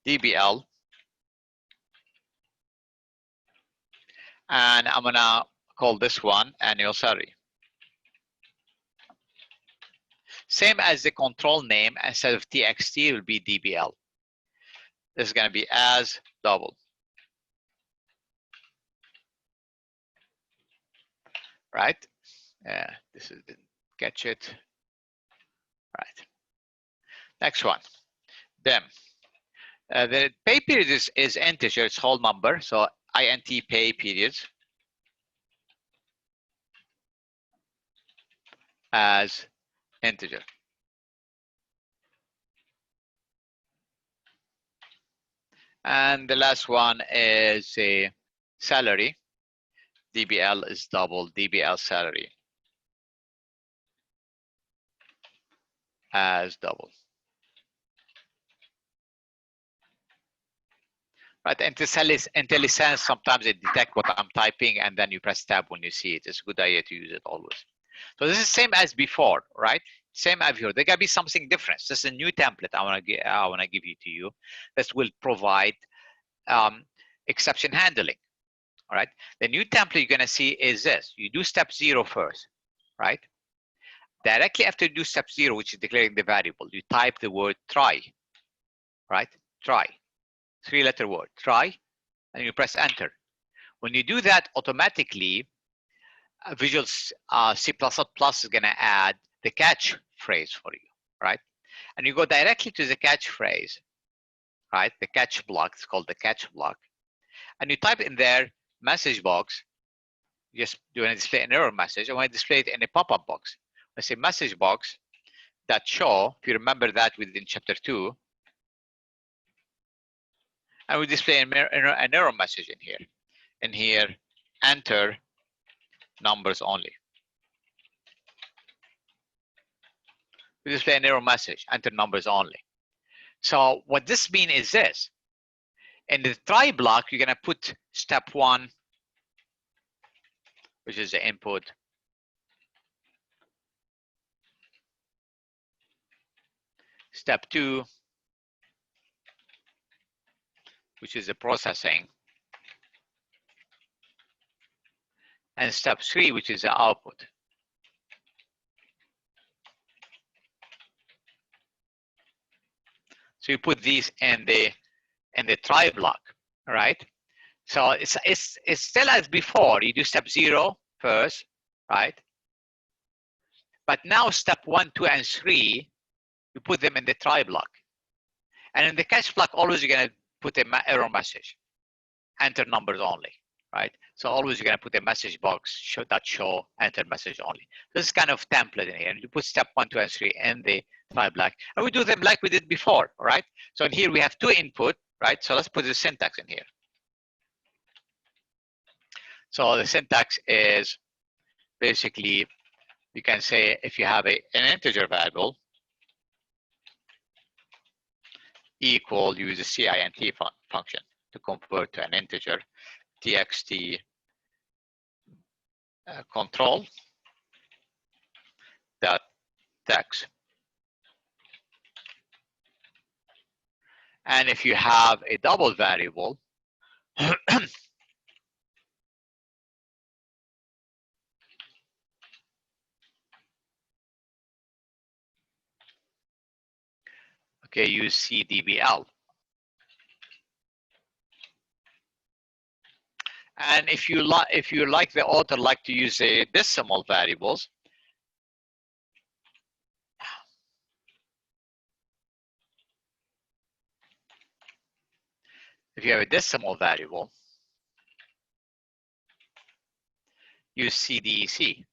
DBL. And I'm going to call this one annual salary. Same as the control name, instead of TXT, it will be DBL. This is going to be as double. Right? This is, didn't catch it. Right. Next one. Them. The pay period is integer, it's whole number. So int pay periods as integer. And the last one is a salary. DBL is double, DBL salary as double. Right, IntelliSense, sometimes it detects what I'm typing and then you press tab when you see it. It's a good idea to use it always. So this is same as before, right? Same as before. There gotta be something different. This is a new template I wanna give you to you. This will provide exception handling. All right. The new template you're gonna see is this. You do step 0 first, right? Directly after you do step 0, which is declaring the variable, you type the word try, right? Try. 3-letter word, try, and you press enter. When you do that, automatically, Visual C++ is going to add the catch phrase for you, right? And you go directly to the catch phrase, right? The catch block, it's called the catch block. And you type in there, message box, just do want to display an error message. I want to display it in a pop-up box. I say message box that show, if you remember that within chapter 2, and we display an error message in here. In here, enter numbers only. We display an error message, enter numbers only. So what this means is this. In the try block, you're going to put step 1, which is the input. Step 2, which is the processing. And step 3, which is the output. So you put these in the try block, right? So it's still as before. You do step 0 first, right? But now step 1, 2, and 3, you put them in the try block. And in the catch block, always you're going to put an error message, enter numbers only, right? So always you're going to put a message box show enter message only. This is kind of template in here. You put step 1, 2, and 3 in the try block, and we do them like we did before, right? So in here we have 2 input, right? So let's put the syntax in here. So the syntax is basically, you can say if you have an integer variable equal, use the CINT function to convert to an integer, txt control dot text. And if you have a double variable, okay, use cdbl. And if you like the author like to use a decimal variables, if you have a decimal variable, use CDEC,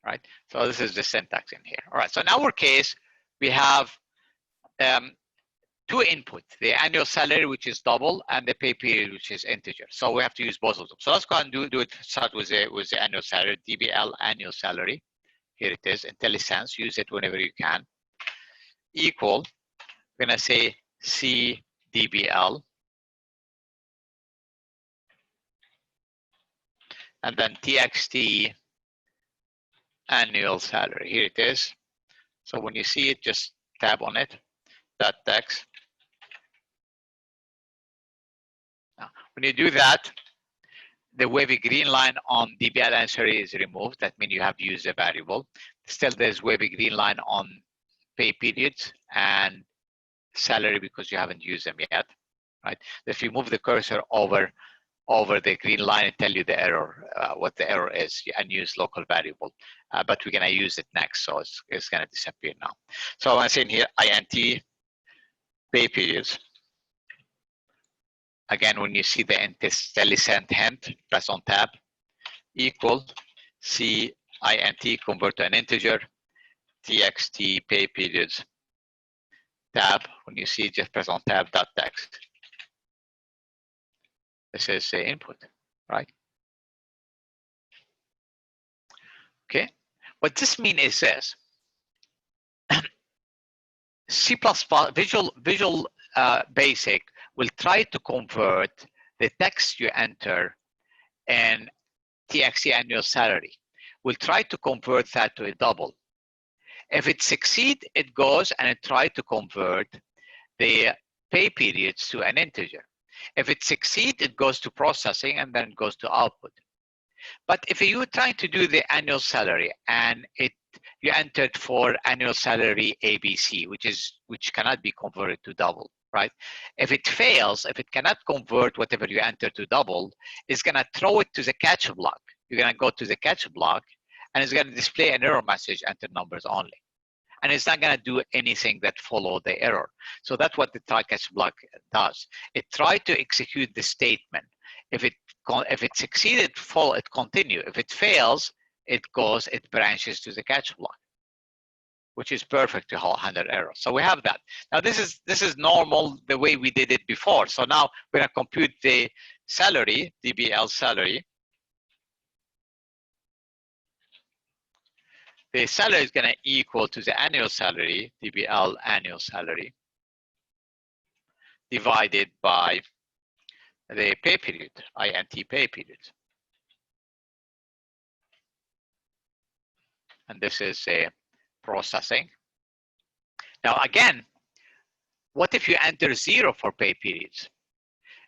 right? So this is the syntax in here. All right, so in our case, we have two inputs, the annual salary, which is double, and the pay period, which is integer. So we have to use both of them. So let's go and do it, start with the annual salary, DBL annual salary. Here it is, IntelliSense, use it whenever you can. Equal, we're gonna say CDBL, and then TXT annual salary. Here it is. So when you see it, just tab on it, that text. Now, when you do that, the wavy green line on DBL answer is removed. That means you have used a variable. Still, there's wavy green line on pay periods and salary because you haven't used them yet, right? If you move the cursor over the green line and tell you the error, what the error is, and use local variable. But we're gonna use it next, so it's gonna disappear now. So I'm saying here, INT pay periods. Again, when you see the IntelliSense hint, press on tab, equal CINT, convert to an integer, TXT pay periods, tab. When you see, just press on tab, dot text. This is the input, right? Okay, what this means is this. C++ Visual Basic will try to convert the text you enter in TXT annual salary. We'll try to convert that to a double. If it succeeds, it goes and it tries to convert the pay periods to an integer. If it succeeds, it goes to processing and then it goes to output. But if you're trying to do the annual salary and you entered for annual salary ABC, which cannot be converted to double, right? If it fails, if it cannot convert whatever you enter to double, it's gonna throw it to the catch block. You're gonna go to the catch block and it's gonna display an error message, enter numbers only. And it's not gonna do anything that follow the error. So that's what the try catch block does. It tries to execute the statement. If it succeeded, it continue. If it fails, it branches to the catch block, which is perfect to handle errors. So we have that. Now this is normal the way we did it before. So now we're gonna compute the salary, DBL salary. The salary is gonna equal to the annual salary, DBL annual salary, divided by the pay period, INT pay period. And this is a processing. Now again, what if you enter 0 for pay periods?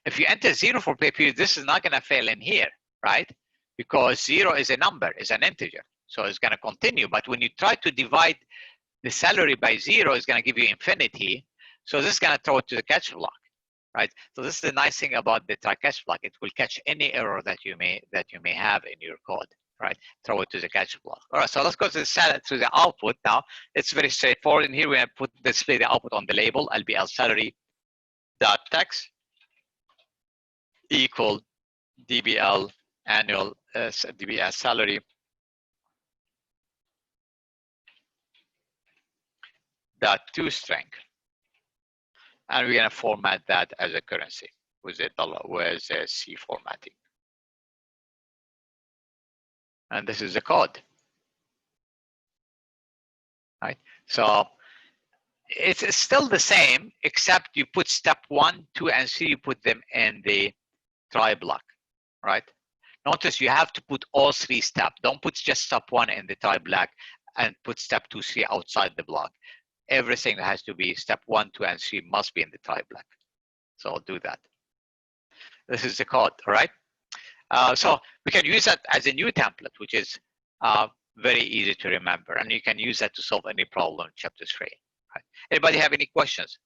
If you enter 0 for pay periods, this is not gonna fail in here, right? Because 0 is a number, is an integer. So it's gonna continue, but when you try to divide the salary by 0, it's gonna give you infinity. So this is gonna throw it to the catch block, right? So this is the nice thing about the try catch block. It will catch any error that you may have in your code, right? Throw it to the catch block. All right, so let's go to the output now. It's very straightforward. And here we have display the output on the label, LBL salary dot text equal DBL annual DBL salary dot toString, and we're gonna format that as a currency with a C formatting. And this is the code, right? So it's still the same, except you put step 1, 2, and 3, you put them in the try block, right? Notice you have to put all 3 steps. Don't put just step 1 in the try block and put step 2, 3 outside the block. Everything that has to be step 1, 2, and 3 must be in the try block. So I'll do that. This is the code, all right? So we can use that as a new template, which is very easy to remember. And you can use that to solve any problem in chapter 3. Right? Anybody have any questions?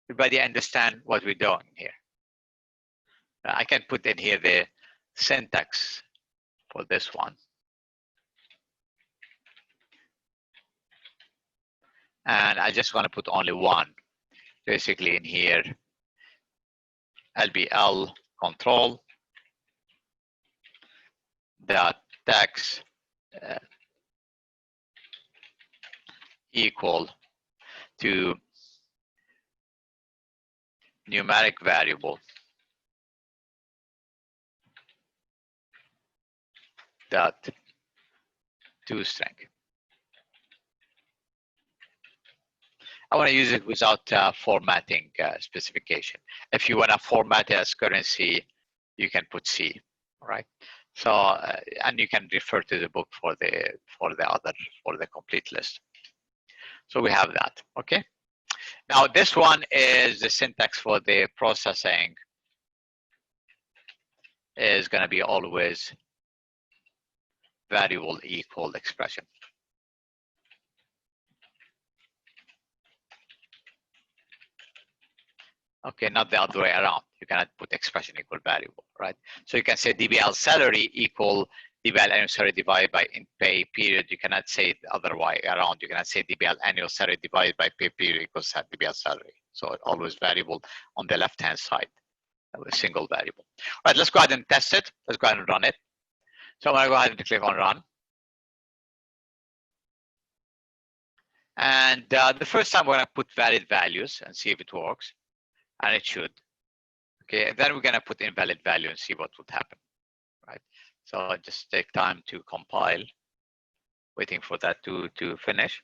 Everybody understand what we're doing here? I can put in here the syntax for this one. And I just want to put only one, basically in here, LBL control dot text equal to numeric variable dot toString. I want to use it without formatting specification. If you want to format it as currency, you can put C. All right. So and you can refer to the book for the complete list. So we have that. Okay. Now this one is the syntax for the processing. Is going to be always variable equal expression. Okay, not the other way around. You cannot put expression equal variable, right? So you can say DBL salary equal DBL annual salary divided by in pay period. You cannot say it the other way around. You cannot say DBL annual salary divided by pay period equals DBL salary. So always variable on the left-hand side, a single variable. All right, let's go ahead and test it. Let's go ahead and run it. So I'm going to go ahead and click on run. And the first time we're going to put valid values and see if it works. And it should. Okay, and then we're going to put invalid value and see what would happen, right? So just take time to compile, waiting for that to finish.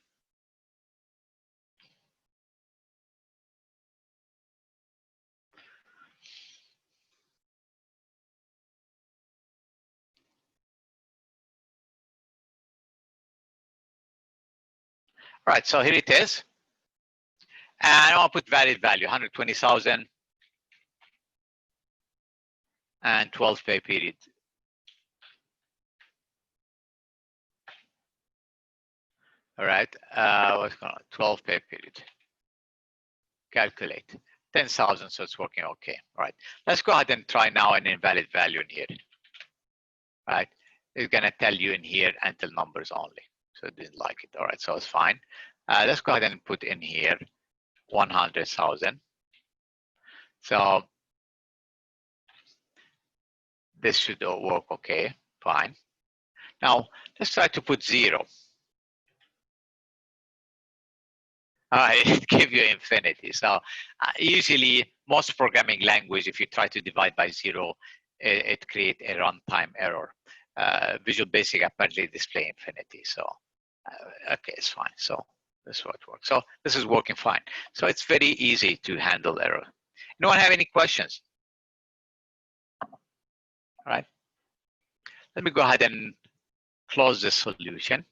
All right, so here it is. And I want to put valid value, 120,000 and 12 pay period. All right, what's going on? 12 pay period. Calculate 10,000, so it's working okay. All right, let's go ahead and try now an invalid value in here. All right, it's going to tell you in here until numbers only. So it didn't like it. All right, so it's fine. Let's go ahead and put in here 100,000. So this should work okay, fine. Now let's try to put 0. It gives you infinity. So usually most programming language, if you try to divide by 0, it creates a runtime error. Visual Basic apparently display infinity. So okay, it's fine. So this is what works. So this is working fine. So it's very easy to handle error. Anyone have any questions? All right. Let me go ahead and close the solution.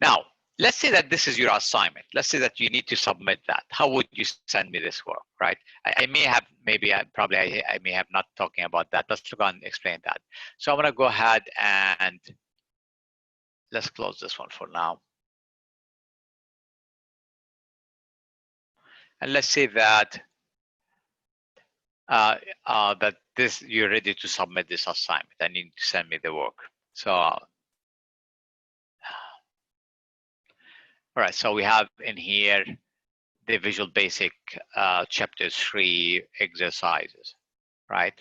Now, let's say that this is your assignment. Let's say that you need to submit that. How would you send me this work, right? I may have, maybe I may have not talking about that. Let's go and explain that. So I'm gonna go ahead and let's close this one for now. And let's say that that this you're ready to submit this assignment. I need to send me the work. So all right, so we have in here the Visual Basic chapter 3 exercises, right?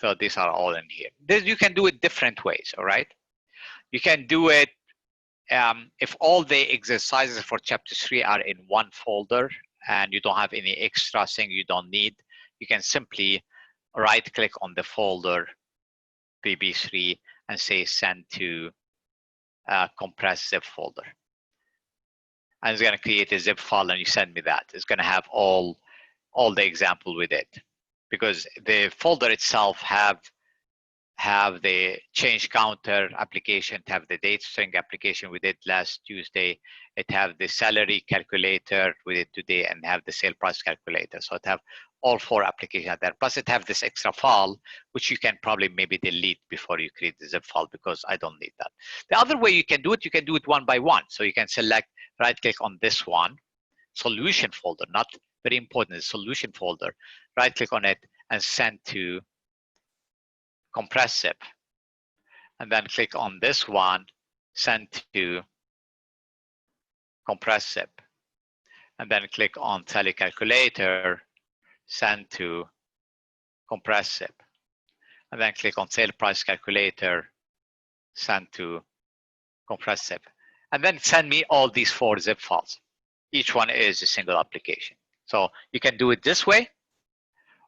So these are all in here. You can do it different ways, all right? You can do it if all the exercises for chapter 3 are in one folder and you don't have any extra thing you don't need, you can simply right click on the folder VB3 and say send to compressed zip folder. And it's going to create a zip file and you send me that. It's going to have all the example with it, because the folder itself have the change counter application, to have the date string application we did last Tuesday. It have the salary calculator we did today, and have the sale price calculator. So it have all 4 applications are there. Plus it have this extra file, which you can probably maybe delete before you create the zip file, because I don't need that. The other way you can do it one by one. So you can select, right click on this one, solution folder, not very important, the solution folder, right click on it and send to compress zip. And then click on this one, send to compress zip. And then click on tally calculator, send to compress zip. And then click on sale price calculator, send to compress zip. And then send me all these 4 zip files. Each one is a single application. So you can do it this way,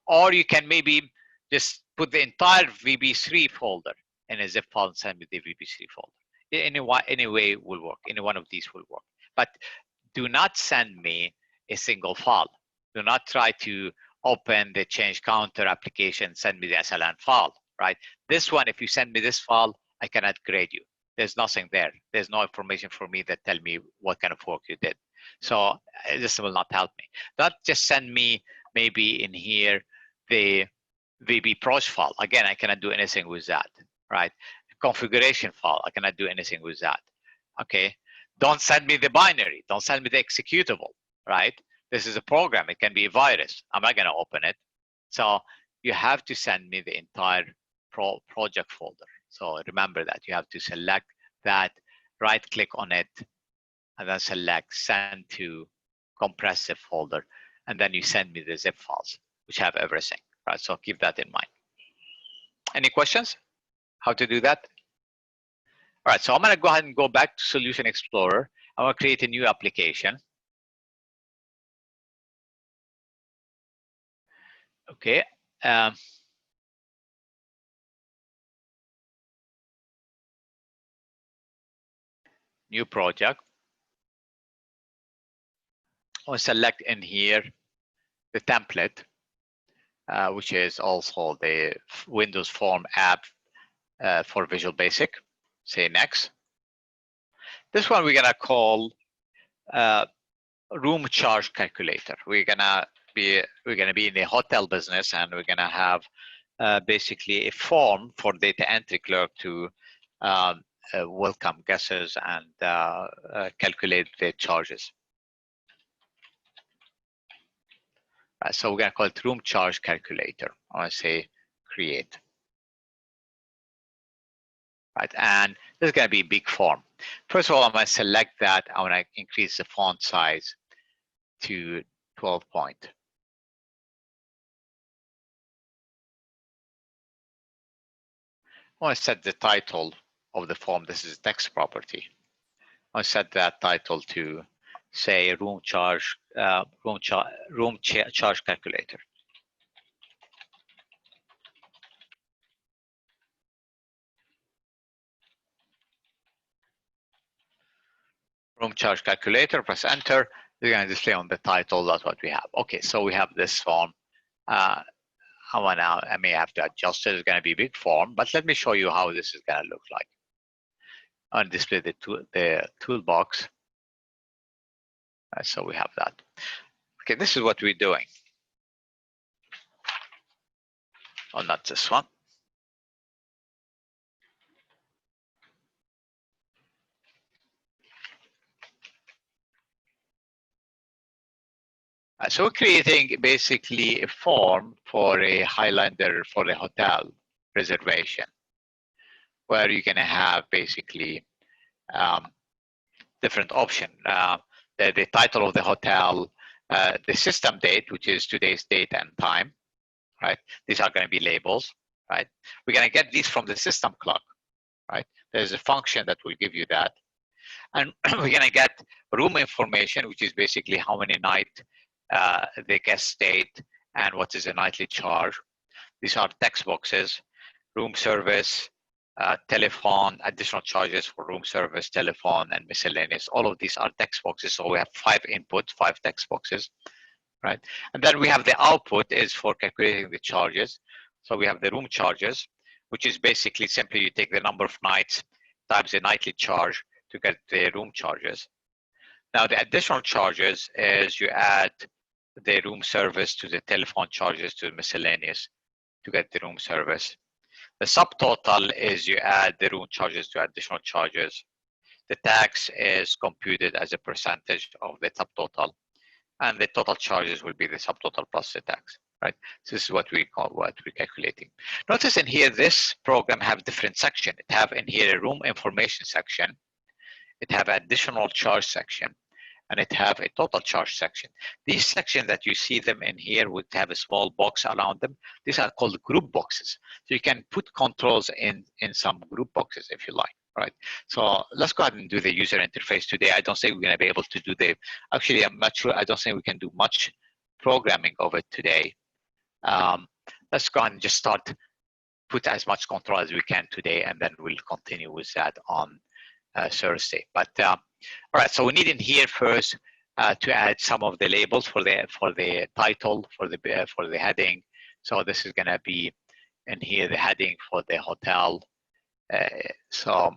or you can maybe just put the entire VB3 folder in a zip file and send me the VB3 folder. Any way will work. Any one of these will work. But do not send me a single file. Do not try to open the change counter application, send me the SLN file, right? This one, if you send me this file, I cannot grade you. There's nothing there. There's no information for me that tell me what kind of work you did. So this will not help me. Not just send me maybe in here the VB pros file. Again, I cannot do anything with that, right? Configuration file, I cannot do anything with that. Okay, don't send me the binary. Don't send me the executable, right? This is a program. It can be a virus. I'm not going to open it. So you have to send me the entire project folder. So remember that you have to select that, right click on it, and then select send to compress zip folder. And then you send me the zip files, which have everything, right? So keep that in mind. Any questions? How to do that? All right, so I'm going to go ahead and go back to Solution Explorer. I'm going to create a new application. Okay. New project. I'll select in here the template, which is also the Windows Form app for Visual Basic. Say next. This one we're gonna call room charge calculator. We're gonna be in the hotel business, and we're gonna have basically a form for data entry clerk to welcome guests and calculate their charges. Right, so we're gonna call it room charge calculator. I want to say create. Right, and this is going to be a big form. First of all, I'm going to select that. I want to increase the font size to 12 point. I want to set the title of the form. This is text property. I want to set that title to say room charge calculator. Room charge calculator, press enter. You're going to display on the title. That's what we have. Okay, so we have this form. I may have to adjust it. It's going to be a big form, but let me show you how this is going to look like. I'll display the toolbox. So we have that. Okay, this is what we're doing. Oh, not this one. So we're creating basically a form for a Highlander for a hotel reservation, where you're going to have basically different options. The title of the hotel, the system date, which is today's date and time, right? These are going to be labels, right? We're going to get these from the system clock, right? There's a function that will give you that. And we're going to get room information, which is basically how many nights the guest stayed and what is the nightly charge. These are text boxes, room service, telephone, additional charges for room service, telephone, and miscellaneous. All of these are text boxes. So we have 5 inputs, 5 text boxes, right? And then we have the output is for calculating the charges. So we have the room charges, which is basically simply you take the number of nights times the nightly charge to get the room charges. Now the additional charges is you add the room service to the telephone charges to miscellaneous to get the room service. The subtotal is you add the room charges to additional charges. The tax is computed as a percentage of the subtotal, and the total charges will be the subtotal plus the tax, right? So this is what we call what we're calculating. Notice in here, this program have different section. It have in here a room information section. It have additional charge section, and it have a total charge section. These sections that you see them in here would have a small box around them. These are called group boxes. So you can put controls in some group boxes if you like, right? So let's go ahead and do the user interface today. I don't think we're gonna be able to do actually I'm not sure, I don't think we can do much programming of it today. Let's go ahead and just start, put as much control as we can today, and then we'll continue with that on Thursday. But all right, so we need in here first to add some of the labels for the title, for the heading. So this is gonna be in here the heading for the hotel. So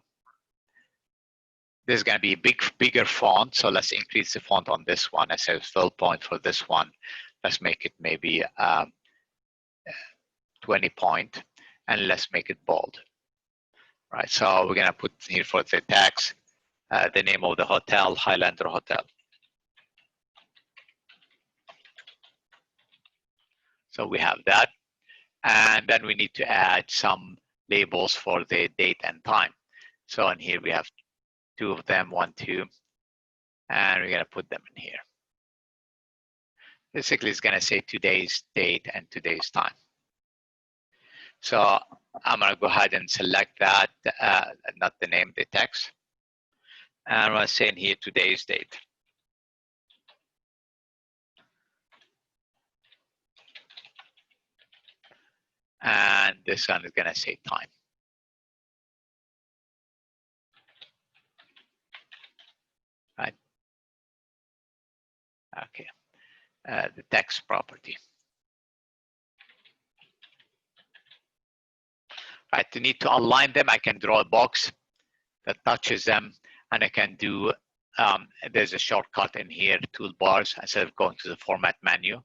this is gonna be bigger font. So let's increase the font on this one. I said 12 point for this one. Let's make it maybe 20 point, and let's make it bold. Right. So we're gonna put here for the tax. The name of the hotel, Highlander Hotel. So we have that. And then we need to add some labels for the date and time. So in here we have two of them, 1, 2, and we're gonna put them in here. Basically, it's gonna say today's date and today's time. So I'm gonna go ahead and select that, not the name, the text. And I'm going to say in here today's date. And this one is going to say time. Right? Okay. The text property. Right. To need to align them, I can draw a box that touches them. And I can do, there's a shortcut in here, toolbars, instead of going to the format menu.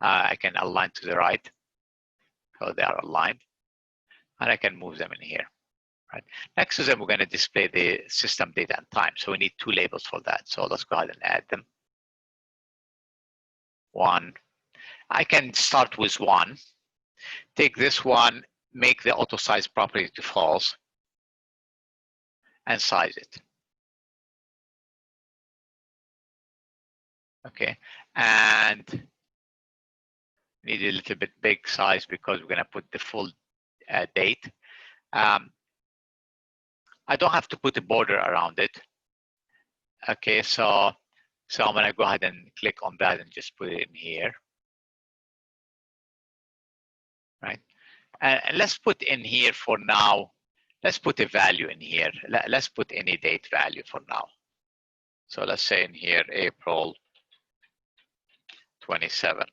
I can align to the right, so they are aligned. And I can move them in here, right? Next to them, we're gonna display the system date and time. So we need two labels for that. So let's go ahead and add them. 1. I can start with 1. Take this one, make the auto size property to false, and size it. Okay, and need a little bit big size because we're gonna put the full date. I don't have to put a border around it. Okay, so I'm gonna go ahead and click on that and just put it in here. Right, and let's put in here for now, let's put a value in here. Let's put any date value for now. So let's say in here, April 27,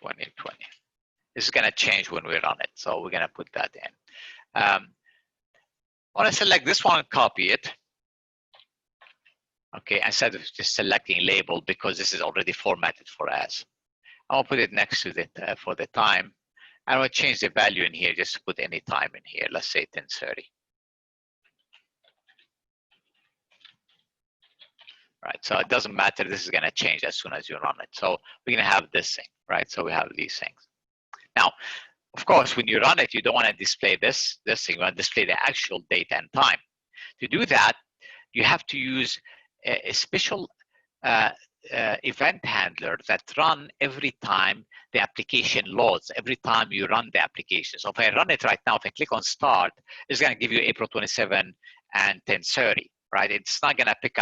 2020. This is gonna change when we run it. So we're gonna put that in. I wanna select this one and copy it. Okay, instead of just selecting label because this is already formatted for as. I'll put it next to it for the time. And I'll change the value in here just to put any time in here. Let's say 10:30. Right, so it doesn't matter, this is gonna change as soon as you run it. So we're gonna have this thing, right? So we have these things. Now, of course, when you run it, you don't wanna display this thing, you wanna display the actual date and time. To do that, you have to use a special event handler that run every time the application loads, every time you run the application. So if I run it right now, if I click on start, it's gonna give you April 27 and 10:30. Right, it's not gonna pick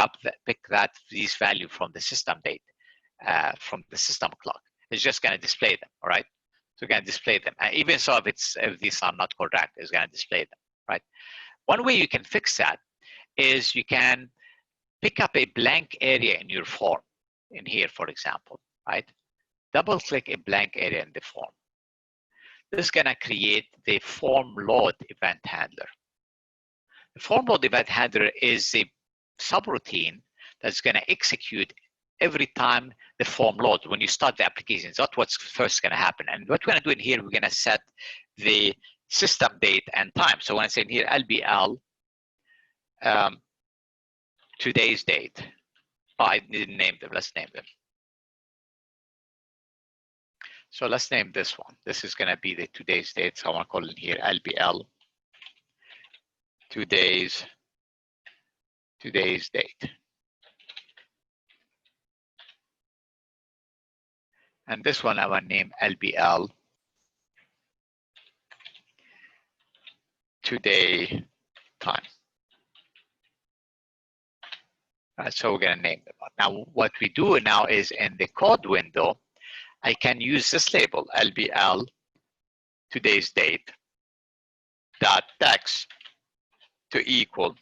these value from the system date, from the system clock. It's just gonna display them. All right, so we're gonna display them. And even so, if these are not correct, it's gonna display them. Right. One way you can fix that is you can pick up a blank area in your form. In here, for example, right? Double click a blank area in the form. This is gonna create the form load event handler. The form load event handler is a subroutine that's going to execute every time the form loads. When you start the application, that's what's first going to happen. And what we're going to do in here, we're going to set the system date and time. So when I say in here LBL, today's date. Oh, I didn't name them. Let's name them. So let's name this one. This is going to be the today's date. So I want to call it in here LBL today's date. And this one I want to name LBL today time. So we're going to name them. Now what we do now is in the code window, I can use this label LBL today's date dot text to equal,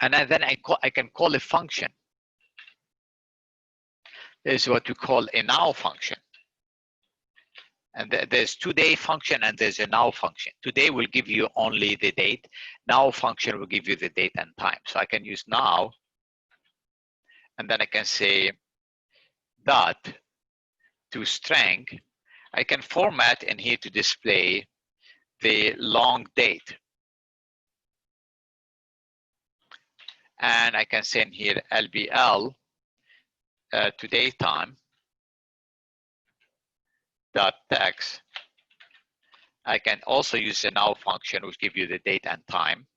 and then I can call a function. This is what we call a now function. And there's today function and there's a now function. Today will give you only the date. Now function will give you the date and time. So I can use now, and then I can say dot to string. I can format in here to display the long date. And I can say in here LBL today time dot text. I can also use the now function, which give you the date and time.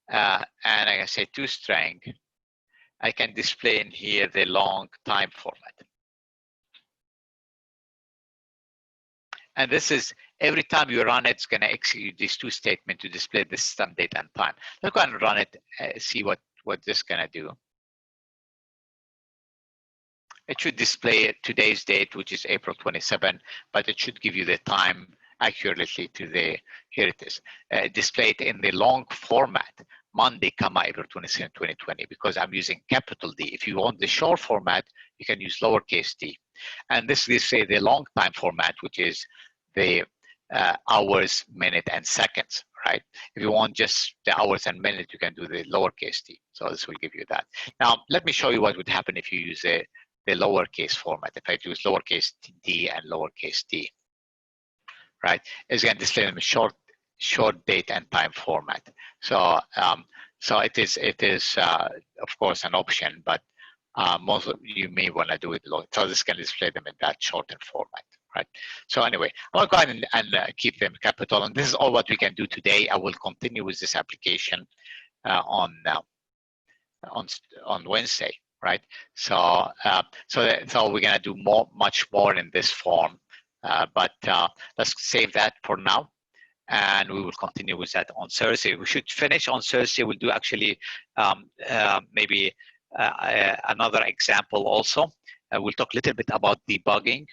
And I can say to string. I can display in here the long time format. And this is every time you run it, it's going to execute these two statements to display the system date and time. Let's go ahead and run it, see what this is going to do. It should display today's date, which is April 27, but it should give you the time accurately to the, here it is. Display it in the long format, Monday, April 27, 2020, because I'm using capital D. If you want the short format, you can use lowercase d. And this is say the long time format, which is the hours, minute, and seconds, right? If you want just the hours and minute, you can do the lowercase d. So this will give you that. Now, let me show you what would happen if you use the lowercase format. If I use lowercase d and lowercase d, right? It's going to display them short date and time format. So so it is of course an option, but most of you may want to do it long. So this can display them in that shortened format, right? So anyway, I'll go ahead and keep them capital. And this is all what we can do today. I will continue with this application on Wednesday, right? So so we're gonna do much more in this form, but let's save that for now. And we will continue with that on Thursday. We should finish on Thursday. We'll do actually maybe another example also. We'll talk a little bit about debugging.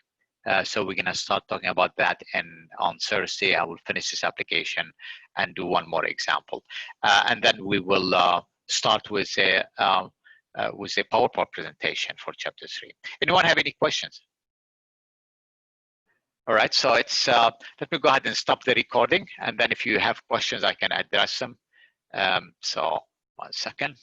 So we're gonna start talking about that, and on Thursday I will finish this application and do one more example. And then we will start with a PowerPoint presentation for chapter 3. Anyone have any questions? All right, so it's let me go ahead and stop the recording, and then if you have questions, I can address them. So 1 second.